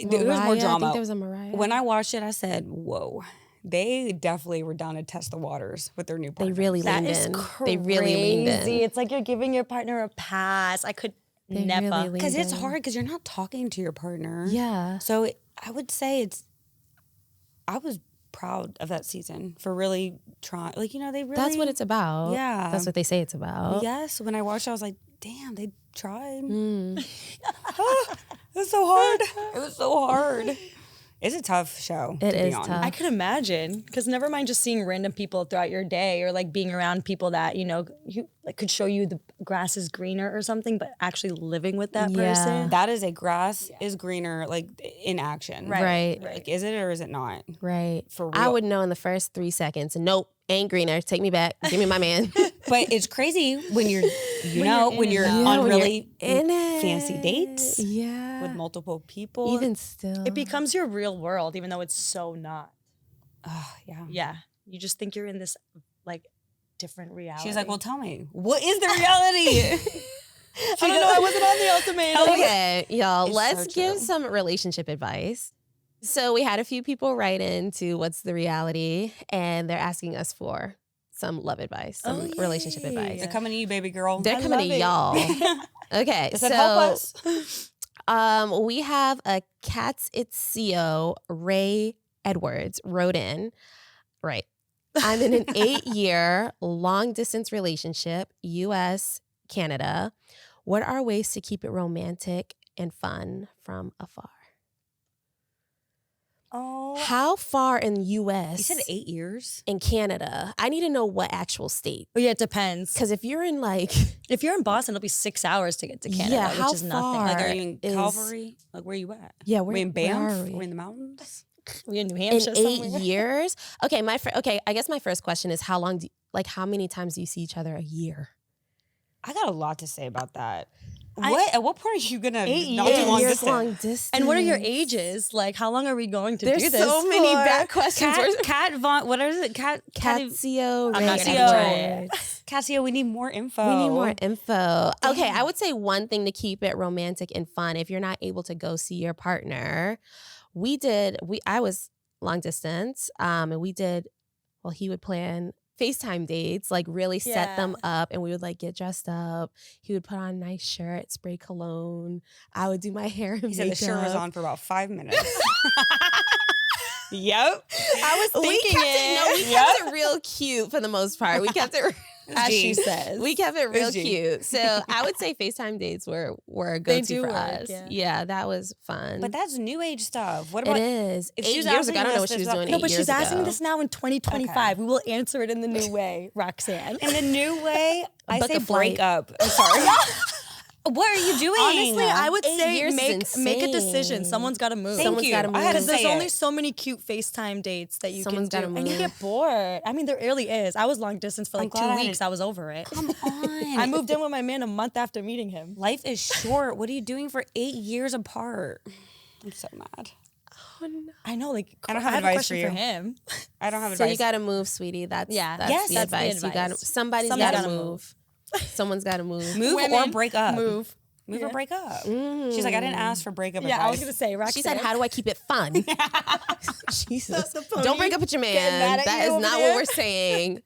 There was more Mariah, drama. I think there was a Mariah. When I watched it, I said, whoa. They definitely were down to test the waters with their new they partner. really That leaned is in. crazy. They really leaned in. It's like you're giving your partner a pass. I could They never. really leaned Because it's in. hard because you're not talking to your partner. Yeah. So I would say I was proud of that season for really trying. Like, they really. That's what it's about. Yeah. That's what they say it's about. Yes. When I watched it, I was like, damn, they tried. Mm. It was so hard. It was so hard. It's a tough show. It to is be on. tough. I could imagine, because never mind just seeing random people throughout your day or like being around people that you like could show you the grass is greener or something, but actually living with that Yeah. person. That is a grass is greener, like in action. Right. Like, is it or is it not? Right. For I real. would know in the first 3 seconds. Nope, ain't greener. Take me back. Give me my man. But it's crazy when you're, when you're Yeah, on when you're really in it. fancy dates Yeah. with multiple people. Even still. It becomes your real world, even though it's so not. Yeah. Yeah, you just think you're in this like different reality. She's like, well, tell me, what is the reality? I don't know. I wasn't on the ultimatum. Okay, y'all, It's let's so give true. some relationship advice. So we had a few people write into What's the Reality, and they're asking us for some love advice, some relationship yay. advice. They're coming to you, baby girl. They're I coming to love it. y'all. Okay, They so said, help us. we have a Cats It's CEO, Ray Edwards, wrote in. Right. I'm in an 8-year long distance relationship, US, Canada. What are ways to keep it romantic and fun from afar? Oh, How far in the US? You said 8 years? In Canada. I need to know what actual state. oh yeah, it depends. Because if you're in like, If you're in Boston, it'll be 6 hours to get to Canada, Yeah, which how is nothing. far? Like, are you in is- Calvary? Like, where you at? yeah, we in where Banff? are we? We're in the mountains? We're in New In Hampshire 8 somewhere. years? Okay, I guess my first question is how many times do you see each other a year? I got a lot to say about that. I- At what point are you gonna 8 not do years. long years distance? long distance. And what are your ages? Like, how long are we going to There's do this? so many for? back questions. Cat Von, what is it? Catsio, I'm not Ray gonna Edwards. Casio, we need more info. We need more info. Okay, I would say one thing to keep it romantic and fun. If you're not able to go see your partner, I was long distance, and he would plan FaceTime dates, like really set them up, and we would like get dressed up. He would put on a nice shirt, spray cologne. I would do my hair and He said the shirt was makeup. on for about 5 minutes. Yep. I was We thinking kept it real cute for the most part. We kept it as G. she says. We kept it real G. cute. So I would say FaceTime dates were a go-to do for work, us. yeah. Yeah, that was fun. But that's new age stuff. What it about is. if 8 she's years ago, I don't asking know us what she was this doing up- no, 8 but years she's asking ago. this now in 2025. We will answer it in the new way, Roxanne. in the new way? I Book say a flight. break up. I'm sorry. What are you doing? Honestly, I would 8 say years is make a insane. decision. Someone's got to move. Thank Someone's you. gotta I had to move. Because there's say only it. so many cute FaceTime dates that you Someone's can gotta do. And you move. get bored. I mean, there really is. I was long distance for I'm like glad I 2 had weeks. it. I was over it. Come on. I moved in with my man a month after meeting him. Life is short. What are you doing for 8 years apart? I'm so mad. Oh, no. I know, like, I don't have have a advice question for for you. him. I don't have So advice. you gotta move, sweetie. That's Yeah. That's Yes, the that's the advice. You gotta. advice. Somebody's Somebody gotta gotta move. Someone's gotta move. Move or Women, break up. Move. Move or Yeah. break up. She's like, I didn't ask for breakup Yeah, advice. I was going to say, Roxanne. She said, "How do I keep it fun?" Jesus, The pony don't break up with your getting mad man. at That you is over not there. what we're saying.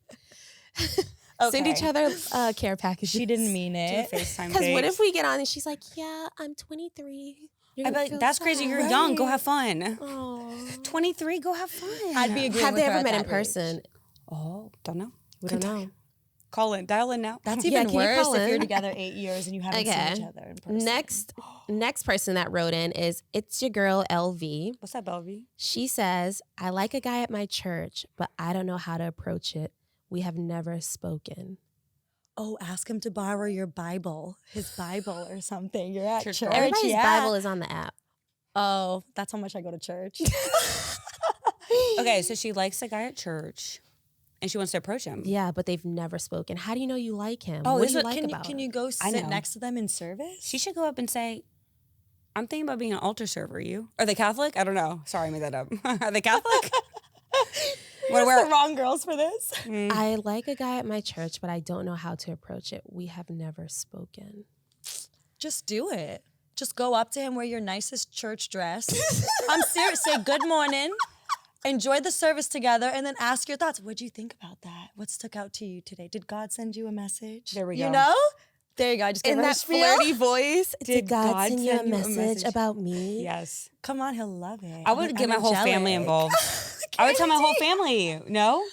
Send each other care packages. She didn't mean Do it. a FaceTime Because what date. if we get on and she's like, "Yeah, I'm 23." You're I'd be gonna like, feel that's crazy. sad. You're young. Go have fun. Aw. 23, go have fun. I'd be agreeing Have with they her ever at met in that age. person? Oh, don't know. We don't know. Call in. Dial in now. That's Yeah, even can you worse call if you're in? together 8 years and you haven't seen each other in person. Next person that wrote in is It's Your Girl LV. What's up, Belvy? She says, "I like a guy at my church, but I don't know how to approach it. We have never spoken." Oh, ask him to borrow your Bible, his Bible or something. You're at Church church. Bible. Everybody's yeah. Bible is on the app. Oh, that's how much I go to church. Okay, so she likes the guy at church, and she wants to approach him. Yeah, but they've never spoken. How do you know you like him? Oh, what this do you is- like Can you, about can him? you go I sit know. next to them in service? She should go up and say, I'm thinking about being an altar server. You? Are they Catholic? I don't know. Sorry, I made that up. Are they Catholic? We're the wrong girls for this. I like a guy at my church, but I don't know how to approach it. We have never spoken. Just do it. Just go up to him, wear your nicest church dress. I'm serious. Say good morning. Enjoy the service together, and then ask your thoughts. What do you think about that? What stuck out to you today? Did God send you a message? There we You go. know? There you go. I just gave In her a that spiel. flirty voice, did God God send you a send you a message message? about me? Yes. Come on, he'll love it. I would get my whole family involved. I would tell my whole family. No?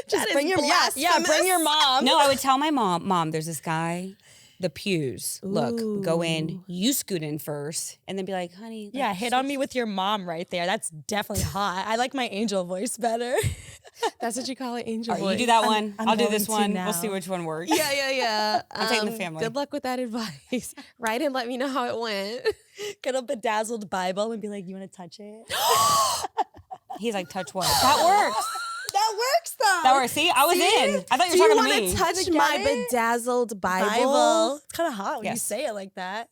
Just bring your bring your mom. No, I would tell my mom, there's this guy, the pews. Look, go in, Ooh. you scoot in first, and then be like, honey. Yeah, hit on me with your mom right there. That's definitely hot. I like my angel voice better. That's what you call it, angel All right, voice. you do that one. I'm I'll do going this to one. now. We'll see which one works. Yeah. I'm taking the family. Good luck with that advice. Write and let me know how it went. Get a bedazzled Bible and be like, you want to touch it? He's like, touch what? That works. That works though. That works. See, I was in. I thought Do you were you talking to want me. to touch Get my it? bedazzled Bible? Bible. It's kind of hot when you Yes. say it like that.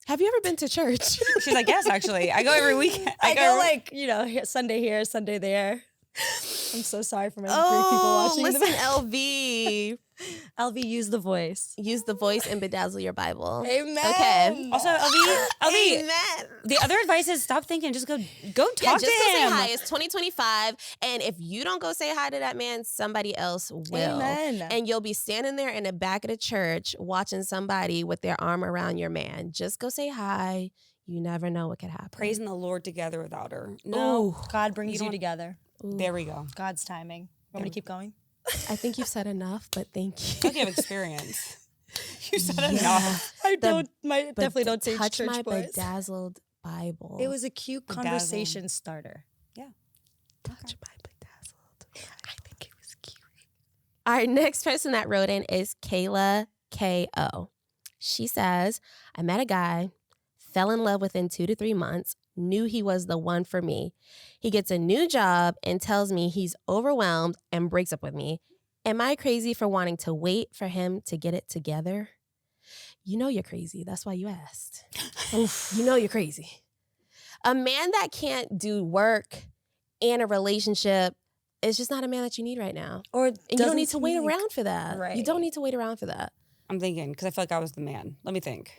Have you ever been to church? She's like, yes, actually. I go every weekend. I go every- like, Sunday here, Sunday there. I'm so sorry for my Greek people watching. listen, LV. LV, use the voice. Use the voice and bedazzle your Bible. Amen. Okay. Also, LV, Amen. the other advice is stop thinking. Just go talk Yeah, to just go say him. hi. It's 2025, and if you don't go say hi to that man, somebody else will. Amen. And you'll be standing there in the back of the church watching somebody with their arm around your man. Just go say hi. You never know what could happen. Praising the Lord together without her. No. God brings you don't- together. There we go. God's timing. Want me to keep going? I think you've said enough, but thank you. Look, you have experience. You said enough. I The- definitely don't take touch church my boys. bedazzled Bible. It was a cute Bedazzle. conversation starter. touch my bedazzled. I think it was cute. Our next person that wrote in is Kayla K.O. She says, I met a guy, fell in love within 2 to 3 months, knew he was the one for me. He gets a new job and tells me he's overwhelmed and breaks up with me. Am I crazy for wanting to wait for him to get it together? You know you're crazy. That's why you asked. You know you're crazy. A man that can't do work and a relationship is just not a man that you need right now. Or And you don't need to wait around for that. You Right. don't need to wait around for that. I'm thinking because I feel like I was the man. Let me think.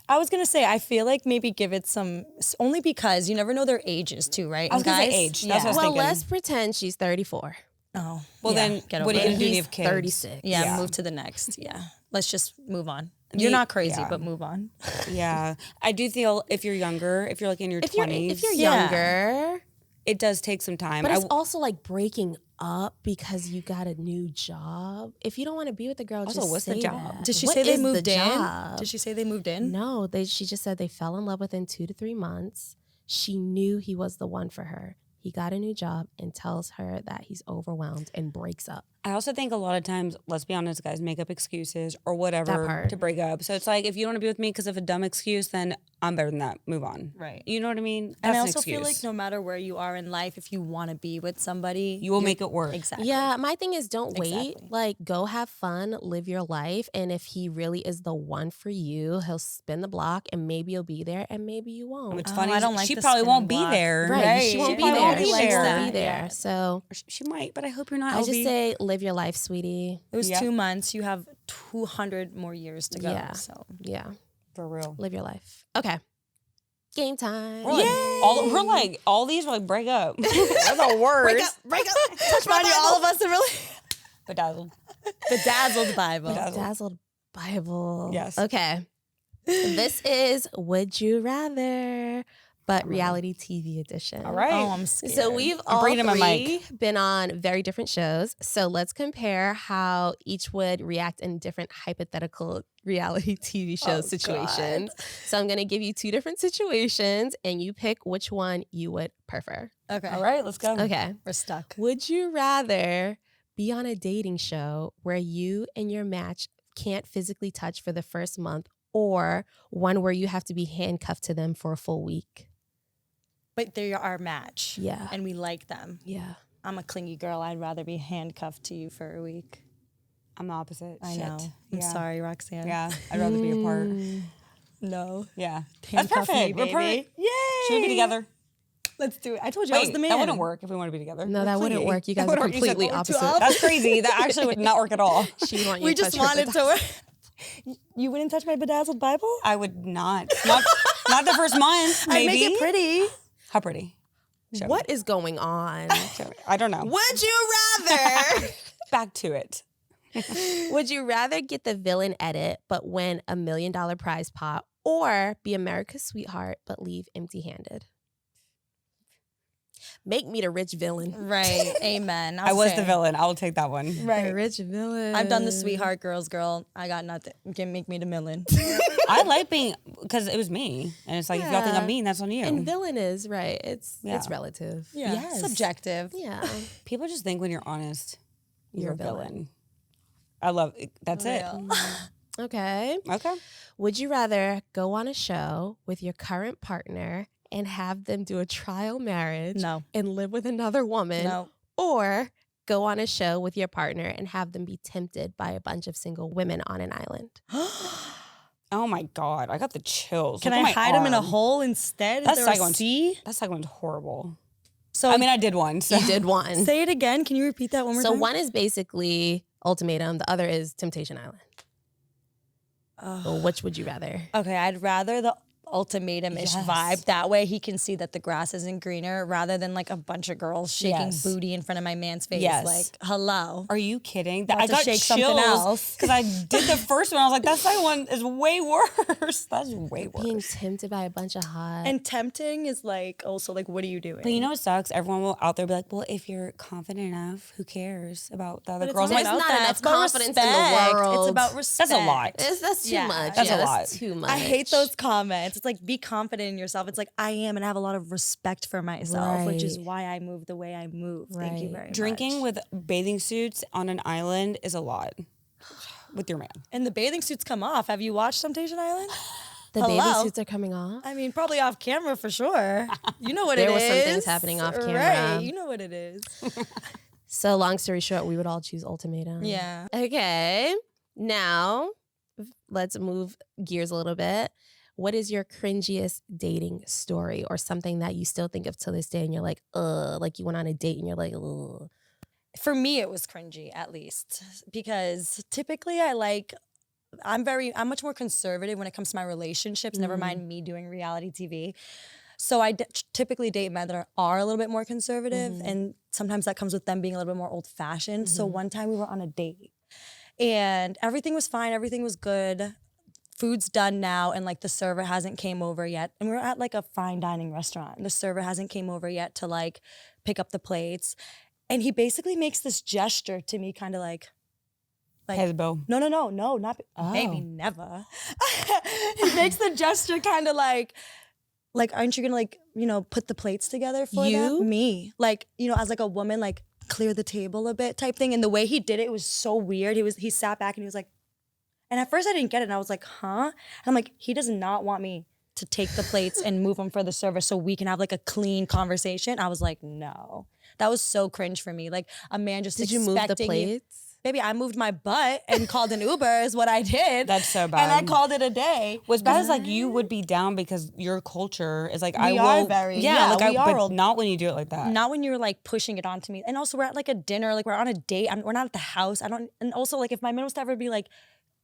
I was gonna say, I feel like maybe give it some, only because you never know their ages too, right? I was And gonna say guys- age. That's what I was Well, thinking. let's pretend she's 34. Oh, Well, yeah, then get what are over you it. gonna do? He's You have kids. 36. Yeah, Yeah. move to the next. Yeah, let's just move on. Me- You're not crazy, yeah. but move on. Yeah, I do feel if you're younger, if you're like in your If you're 20s, Yeah. younger, it does take some time. but I it's also like breaking up because you got a new job. If you don't want to be with the girl, Also, just what's the say job? that. Did she What say they is the moved in? job? Did she say they moved in? No, she just said they fell in love within 2 to 3 months. She knew he was the one for her. He got a new job and tells her that he's overwhelmed and breaks up. I also think a lot of times, let's be honest, guys, make up excuses or That whatever part. to break up. So it's like, if you don't want to be with me because of a dumb excuse, then I'm better than that. Move on. Right. You know what I mean? And I That's an also feel like excuse. no matter where you are in life, if you want to be with somebody, You will make it work. Exactly. Yeah, my thing is don't wait. Exactly. Like, go have fun, live your life. And if he really is the one for you, he'll spin the block and maybe you'll be there and maybe you won't. It's Oh, funny. I don't like she the probably won't spinning be block. there. Right. She won't be probably there. won't be She there. won't be there. Yeah. So She might, but I hope you're not. I just LB. say live your life, sweetie. It was Yep. 2 months. You have 200 more years to go. Yeah. So Yeah. For real. Live your life. Okay. Game time. We're like, all these are like, break up. That's the worst. break up. Touch my Bible. All of us are really Bedazzled. bedazzled Bible. Dazzled Bible. Yes. Okay. This is Would You Rather, but reality TV edition. All right. Oh, I'm scared. So we've I'm all bringing in my three been on very different shows. So let's compare how each would react in different hypothetical reality TV show situations. So I'm going to give you 2 different situations and you pick which one you would prefer. Okay. All right, let's go. Okay. We're stuck. Would you rather be on a dating show where you and your match can't physically touch for the first month, or one where you have to be handcuffed to them for a full week? But they're our match. Yeah. And we like them. Yeah. I'm a clingy girl. I'd rather be handcuffed to you for a week. I'm the opposite. I Shit. know. I'm Yeah. sorry, Roxanne. Yeah, I'd rather be apart. No. Yeah. That's Handcuff me, perfect. We're baby. perfect. Yay. Should we be together? Let's do it. I told you I was Wait, the man. that wouldn't work if we want to be together. No, that wouldn't work. You guys That are wouldn't work. You said, completely "Oh, opposite. That's crazy. That actually would not work at all. She want you We to just touch her wanted with to. You wouldn't touch my bedazzled Bible? I would not. Not the first month, I'd maybe. make it pretty. How pretty? Show me. What is going on? Show me. I don't know. Would you rather? Back to it. Would you rather get the villain edit but win $1 million prize pot, or be America's sweetheart but leave empty-handed? Make me the rich villain. Right. Amen. I was the villain. I'll take that one. The Right. rich villain. I've done the sweetheart girl. I got nothing. You can make me the million. I like being, because it was me. And it's like, if y'all think Yeah. I'm mean, that's on you. And villain is right. It's Yeah. relative. Yeah. Yes. Subjective. Yeah. People just think when you're honest, You're you're a a villain. villain. I love it. That's Real. Okay. it. Okay. Would you rather go on a show with your current partner and have them do a trial marriage No. and live with another woman, No. or go on a show with your partner and have them be tempted by a bunch of single women on an island? Oh my God. I got the chills. Can Look I at my hide him in a arm. hole instead? Is That's there like a one- C? That second one's horrible. So I mean, I did one. So. You did one. say it again. Can you repeat that one more So time? one is basically Ultimatum. The other is Temptation Island. Well, which would you rather? Okay, I'd rather the ultimatum-ish Yes. vibe. That way he can see that the grass isn't greener rather than like a bunch of girls shaking Yes. booty in front of my man's face. Yes. Like, hello. Are you kidding? About I to got shake something chills else. because I did the first one. I was like, that second one is way worse. That's way worse. Being tempted by a bunch of hot. And tempting is like also like, what are you doing? But you know what sucks? Everyone will out there be like, well, if you're confident enough, who cares about the other But it's girls? not I'm like, about not that. enough It's about confidence in the respect. world. It's about respect. that's a lot. that's too Yeah. much. That's yeah, a that's lot. too much. I hate those comments. It's like, be confident in yourself. It's like, I am, and I have a lot of respect for myself, which is Right. why I move the way I move. Thank you Right. very much. Drinking with bathing suits on an island is a lot with your man. And the bathing suits come off. Have you watched Temptation Island? The bathing Hello? suits are coming off. I mean, probably off camera for sure. You know what it There is. was some things happening off camera. Right. You know what it is. So long story short, we would all choose Ultimatum. Yeah. Okay. Now, let's move gears a little bit. What is your cringiest dating story, or something that you still think of to this day and you're like, like you went on a date and you're like, ugh? For me, it was cringy, at least, because typically I'm much more conservative when it comes to my relationships, never mind me doing reality TV. So I typically date men that are a little bit more conservative, and sometimes that comes with them being a little bit more old-fashioned. So one time we were on a date, and everything was fine, everything was good. Food's done now, and like the server hasn't came over yet. And we're at like a fine dining restaurant, and the server hasn't came over yet to like pick up the plates. And he basically makes this gesture to me, kind of like Pay the bill. no, not maybe never. He makes the gesture kind of like, aren't you gonna like, put the plates together for You? them? Me, like, as like a woman, like clear the table a bit type thing. And the way he did it was so weird. He sat back and he was like, and at first I didn't get it. And I was like, huh? And I'm like, he does not want me to take the plates and move them for the server so we can have like a clean conversation. I was like, no. That was so cringe for me. Like a man just Did you move the plates? Baby, I moved my butt and called an Uber is what I did. That's so bad. And I called it a day. What's bad is like you would be down because your culture is like We are very- yeah, we are but old. not when you do it like that. Not when you're like pushing it onto me. And also we're at like a dinner, like we're on a date. We're not at the house. And also like if my man was to ever be like,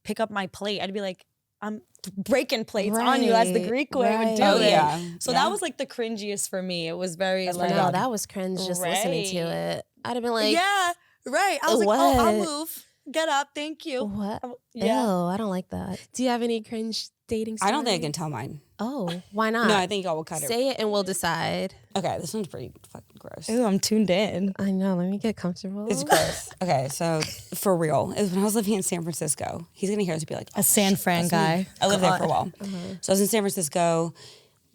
pick up my plate, I'd be like, I'm breaking plates on you as the Greek way would do it. Yeah. So that was like the cringiest for me. It was very like, No, that was cringe just listening to it. I'd have been like, yeah, right. I was like, what? oh, I'll move. Get up, thank you. What? Yeah. Ew, I don't like that. Do you have any cringe dating stories? I don't think I can tell mine. Oh, why not? No, I think y'all will cut it. Say it and we'll decide. Okay, this one's pretty fucking gross. Ooh, I'm tuned in. I know. Let me get comfortable. It's gross. Okay, so for real, it was when I was living in San Francisco. He's gonna hear us and be like, A San Fran guy. I lived there for a while. So I was in San Francisco.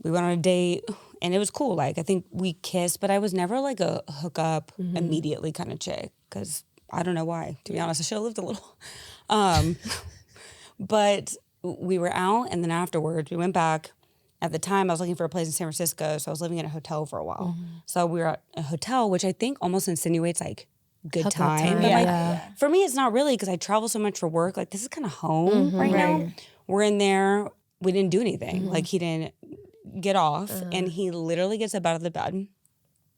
We went on a date, and it was cool. Like I think we kissed, but I was never like a hookup immediately kind of chick because I don't know why. To be honest, I should have lived a little. But we were out, and then afterwards we went back. At the time, I was looking for a place in San Francisco, so I was living in a hotel for a while. So we were at a hotel, which I think almost insinuates like good Hookup time. time. But Yeah. like, for me, it's not really because I travel so much for work. Like this is kind of home right now. We're in there. We didn't do anything. Like he didn't get off, and he literally gets up out of the bed.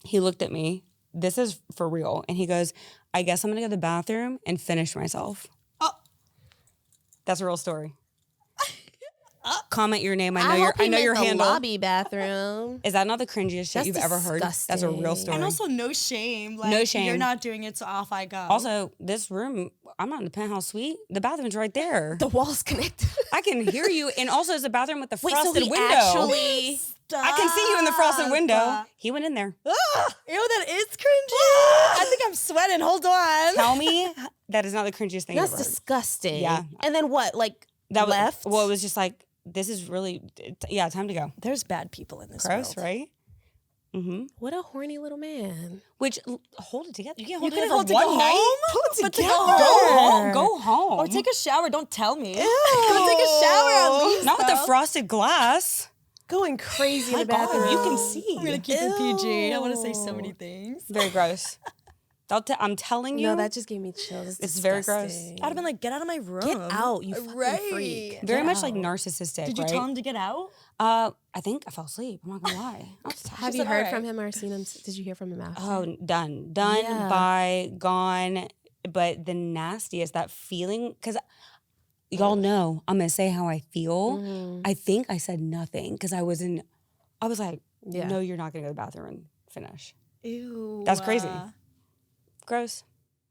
He looked at me. This is for real, and he goes, "I guess I'm gonna go to the bathroom and finish myself." Oh, that's a real story. Comment your name. I know your the handle. Lobby bathroom. Is that not the cringiest shit That's you've ever heard? That's a real disgusting. story. And also no shame. Like, No shame. You're not doing it, so off I go. Also, this room, I'm not in the penthouse suite. The bathroom's right there. The walls connected. I can hear you. And also, it's a bathroom with the Wait, so frosted he window. actually... I can see you in the frosted window. He went in there. Ew, that is cringy. I think I'm sweating. Hold on. Tell me that is not the cringiest thing That's you've ever heard. disgusting. Yeah. And then what? Like, That was, left? Well, it was just like, this is really, time to go. There's bad people in this Gross, world. right? What a horny little man. Hold it together. You can't You hold can it hold for to go one night. home, but to go Go home. home. Go home. Or take a shower. Don't tell me. Go take a shower at least. Not with the though. frosted glass. Going crazy in the God, bathroom. you can see. I'm gonna keep it PG. I want to say so many things. Very gross. I'm telling you. No, that just gave me chills. It's very gross. disgusting. I'd have been like, get out of my room. Get out, you fucking freak. very much like narcissistic. Did you right? tell him to get out? I think I fell asleep. I'm not gonna lie. I was tired. Have you said, heard "Alright." from him or seen him? Did you hear from him after? Oh, done, Yeah. bye, gone. But the nastiest, that feeling, because y'all know I'm gonna say how I feel. I think I said nothing because I was like, Yeah. no, you're not gonna go to the bathroom and finish. Ew. That's crazy. Gross.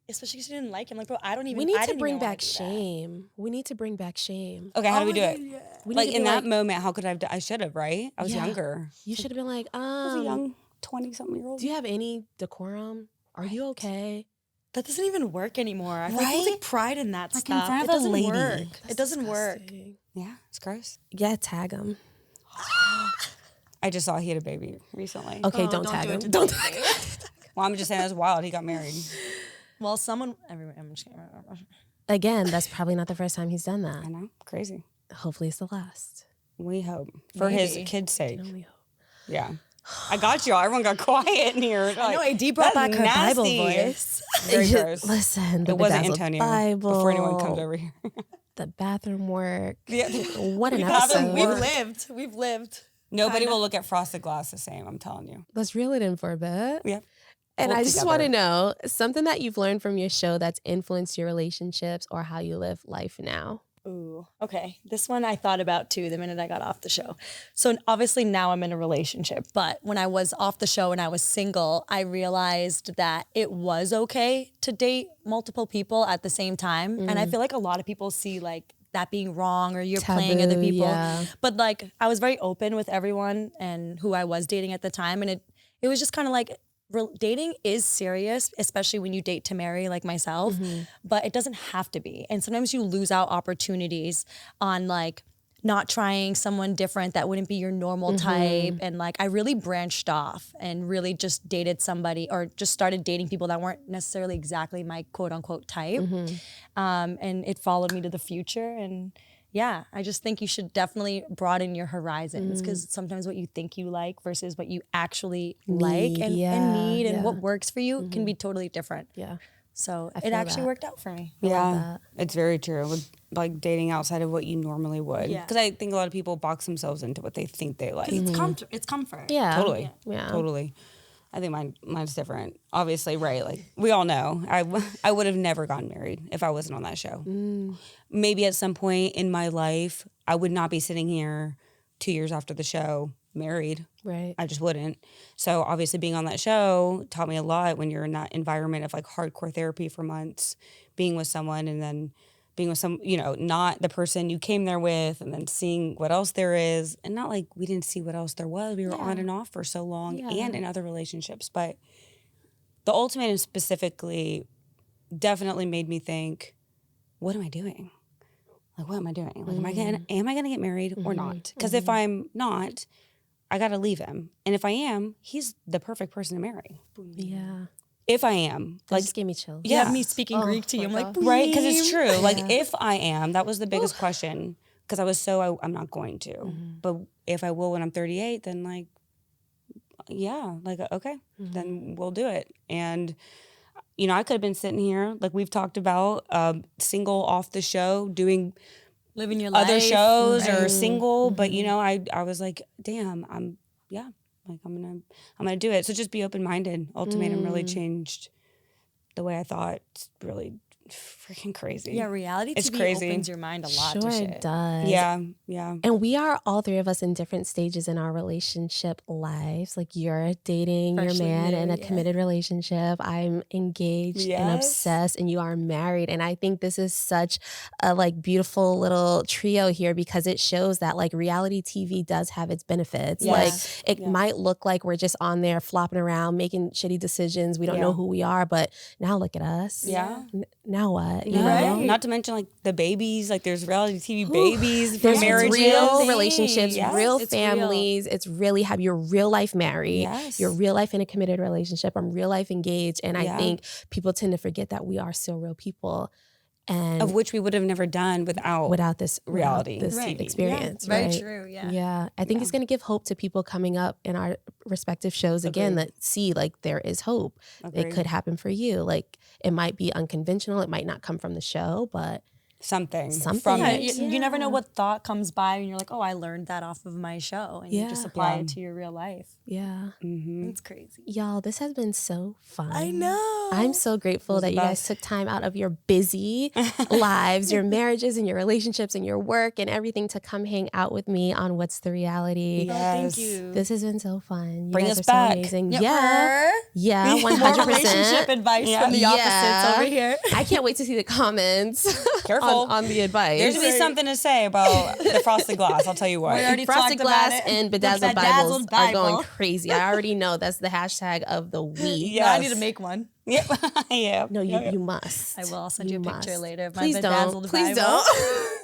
Especially because you didn't like him. Like, bro, I don't even. We need I to didn't bring even wanna back do that. shame. We need to bring back shame. Okay, how do we do my it? God, yeah. We Like need to in be that moment, how could I have? I should have, right? I was Yeah. younger. You should have been like, I was a young 20-something-year-old. do you have any decorum? Are you okay? That doesn't even work anymore. I feel like there's Right? like pride in that Like in stuff. front It of a doesn't lady. work. That's It doesn't work. disgusting. Yeah, it's gross. Yeah, tag him. I just saw he had a baby recently. Okay, Oh, don't don't tag do him. it. Don't tag him. Well, I'm just saying that's wild. He got married. Well, I'm just kidding. Again, that's probably not the first time he's done that. I know, crazy. Hopefully it's the last. We hope for his Maybe. kid's sake. Can only hope. Yeah, I got y'all. Everyone got quiet in here. I know Like, AD brought that's back her Bible nasty. voice. Very gross. Listen, the It wasn't bedazzled Antonio. Bible, Before anyone comes over here. the bathroom work. Yeah. What an bathroom episode. We've work. lived. We've lived. Nobody will look at frosted glass the same. I'm telling you. Let's reel it in for a bit. Yeah. And Pull I it just together. want to know something that you've learned from your show that's influenced your relationships or how you live life now. Ooh, okay. This one I thought about too the minute I got off the show. So obviously now I'm in a relationship, but when I was off the show and I was single, I realized that it was okay to date multiple people at the same time. And I feel like a lot of people see like that being wrong or you're playing other Taboo, people. yeah. But like I was very open with everyone and who I was dating at the time. And it was just kind of like dating is serious, especially when you date to marry like myself, but it doesn't have to be. And sometimes you lose out opportunities on like not trying someone different that wouldn't be your normal type. And like, I really branched off and really just dated somebody or just started dating people that weren't necessarily exactly my quote unquote type. And it followed me to the future. And yeah, I just think you should definitely broaden your horizons because sometimes what you think you like versus what you actually like and need and what works for you can be totally different. Yeah. So it actually worked out for me. Yeah, it's very true. With like dating outside of what you normally would. Yeah. Because I think a lot of people box themselves into what they think they like. It's it's comfort. Yeah. Totally. Yeah. Totally. I think mine's different. Obviously, right? Like we all know, I would have never gotten married if I wasn't on that show. Maybe at some point in my life, I would not be sitting here 2 years after the show married. Right. I just wouldn't. So obviously being on that show taught me a lot when you're in that environment of like hardcore therapy for months, being with someone and then being with some, you know, not the person you came there with and then seeing what else there is. And not like we didn't see what else there was. We were on and off for so long and in other relationships. But the ultimatum specifically definitely made me think, what am I doing? Like, what am I doing? Like, am I gonna get married or not? Because if I'm not, I gotta leave him. And if I am, he's the perfect person to marry. Yeah. If I am, That like, just gave me chills. You have me speaking Greek to you. I'm like, right? Because it's true. Like, if I am, that was the biggest question. Because I was I'm not going to. But if I will when I'm 38, then like, yeah, like, okay, then we'll do it. And, you know, I could have been sitting here, like we've talked about, single off the show, doing living your life. other shows or single. But, you know, I was like, damn, I'm gonna do it. So just be open-minded. Ultimatum really changed the way I thought. It's really freaking crazy. Yeah, reality It's TV crazy. opens your mind a lot to Sure shit. it does. Yeah. And we are all three of us in different stages in our relationship lives. Like you're dating your Freshly man in a new, committed relationship. I'm engaged and obsessed, and you are married. And I think this is such a like beautiful little trio here because it shows that like reality TV does have its benefits. Yes. Like it might look like we're just on there flopping around, making shitty decisions. We don't know who we are, but now look at us. Yeah. Now what? You Right. know? Not to mention like the babies, like there's reality TV babies for There's marriages. real relationships, Yes, real it's families. It's really have your real life married, Yes. your real life in a committed relationship. I'm real life engaged. And I think people tend to forget that we are still real people. And Of which we would have never done without this reality. this Right. experience. Very right? true, Yeah. I think it's going to give hope to people coming up in our respective shows again that see like there is hope. Agreed. It could happen for you. Like it might be unconventional. It might not come from the show, but something Something. from Yeah, it. you never know what thought comes by and you're like, oh, I learned that off of my show. And you just apply it to your real life. yeah. It's crazy. Y'all, this has been so fun. I know. I'm so grateful that you guys took time out of your busy lives, your marriages and your relationships and your work and everything to come hang out with me on What's the Reality. Yes. Thank you. This has been so fun. You Bring guys us are back. so amazing. Yep. Yeah, More 100%. relationship advice from the opposites over here. I can't wait to see the comments Careful. on the advice. There's gonna be something to say about the frosted glass. I'll tell you what. We already Frosted talked Glass about it. and The Bedazzled Bedazzled Bibles are going Bible. crazy. I already know that's the hashtag of the week. Yeah. I Yes. need to make one. Yeah. Yeah. No, you must. I will. I'll send you a picture must. later of my Please Bedazzled don't. Please Bible.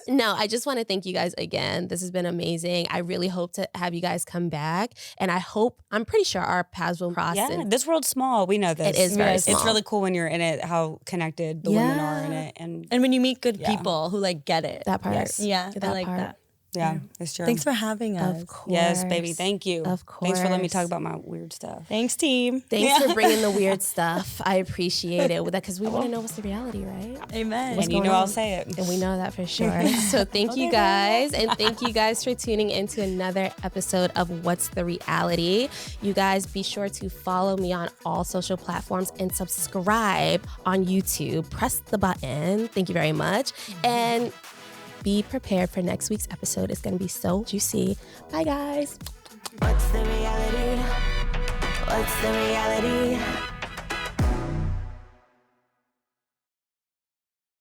don't. No, I just want to thank you guys again. This has been amazing. I really hope to have you guys come back. And I'm pretty sure our paths will cross. Yeah, and this world's small. We know this. It is very small. It's really cool when you're in it, how connected the women are in it. And And when you meet good people who like get it. that part. Yes. Yeah, That I like part. that. yeah, it's true. Thanks for having us. Of course. Yes, baby. Thank you. Of Thanks for letting me course. talk about my weird stuff. Thanks, team. Thanks for bringing the weird stuff. I appreciate it. Because we want to know what's the reality, right? Amen. And you know I'll say it. And we know that for sure. So thank you guys. And thank you guys for tuning into another episode of What's the Reality. You guys be sure to follow me on all social platforms and subscribe on YouTube. Press the button. Thank you very much. And be prepared for next week's episode. It's going to be so juicy. Bye, guys. What's the reality? What's the reality?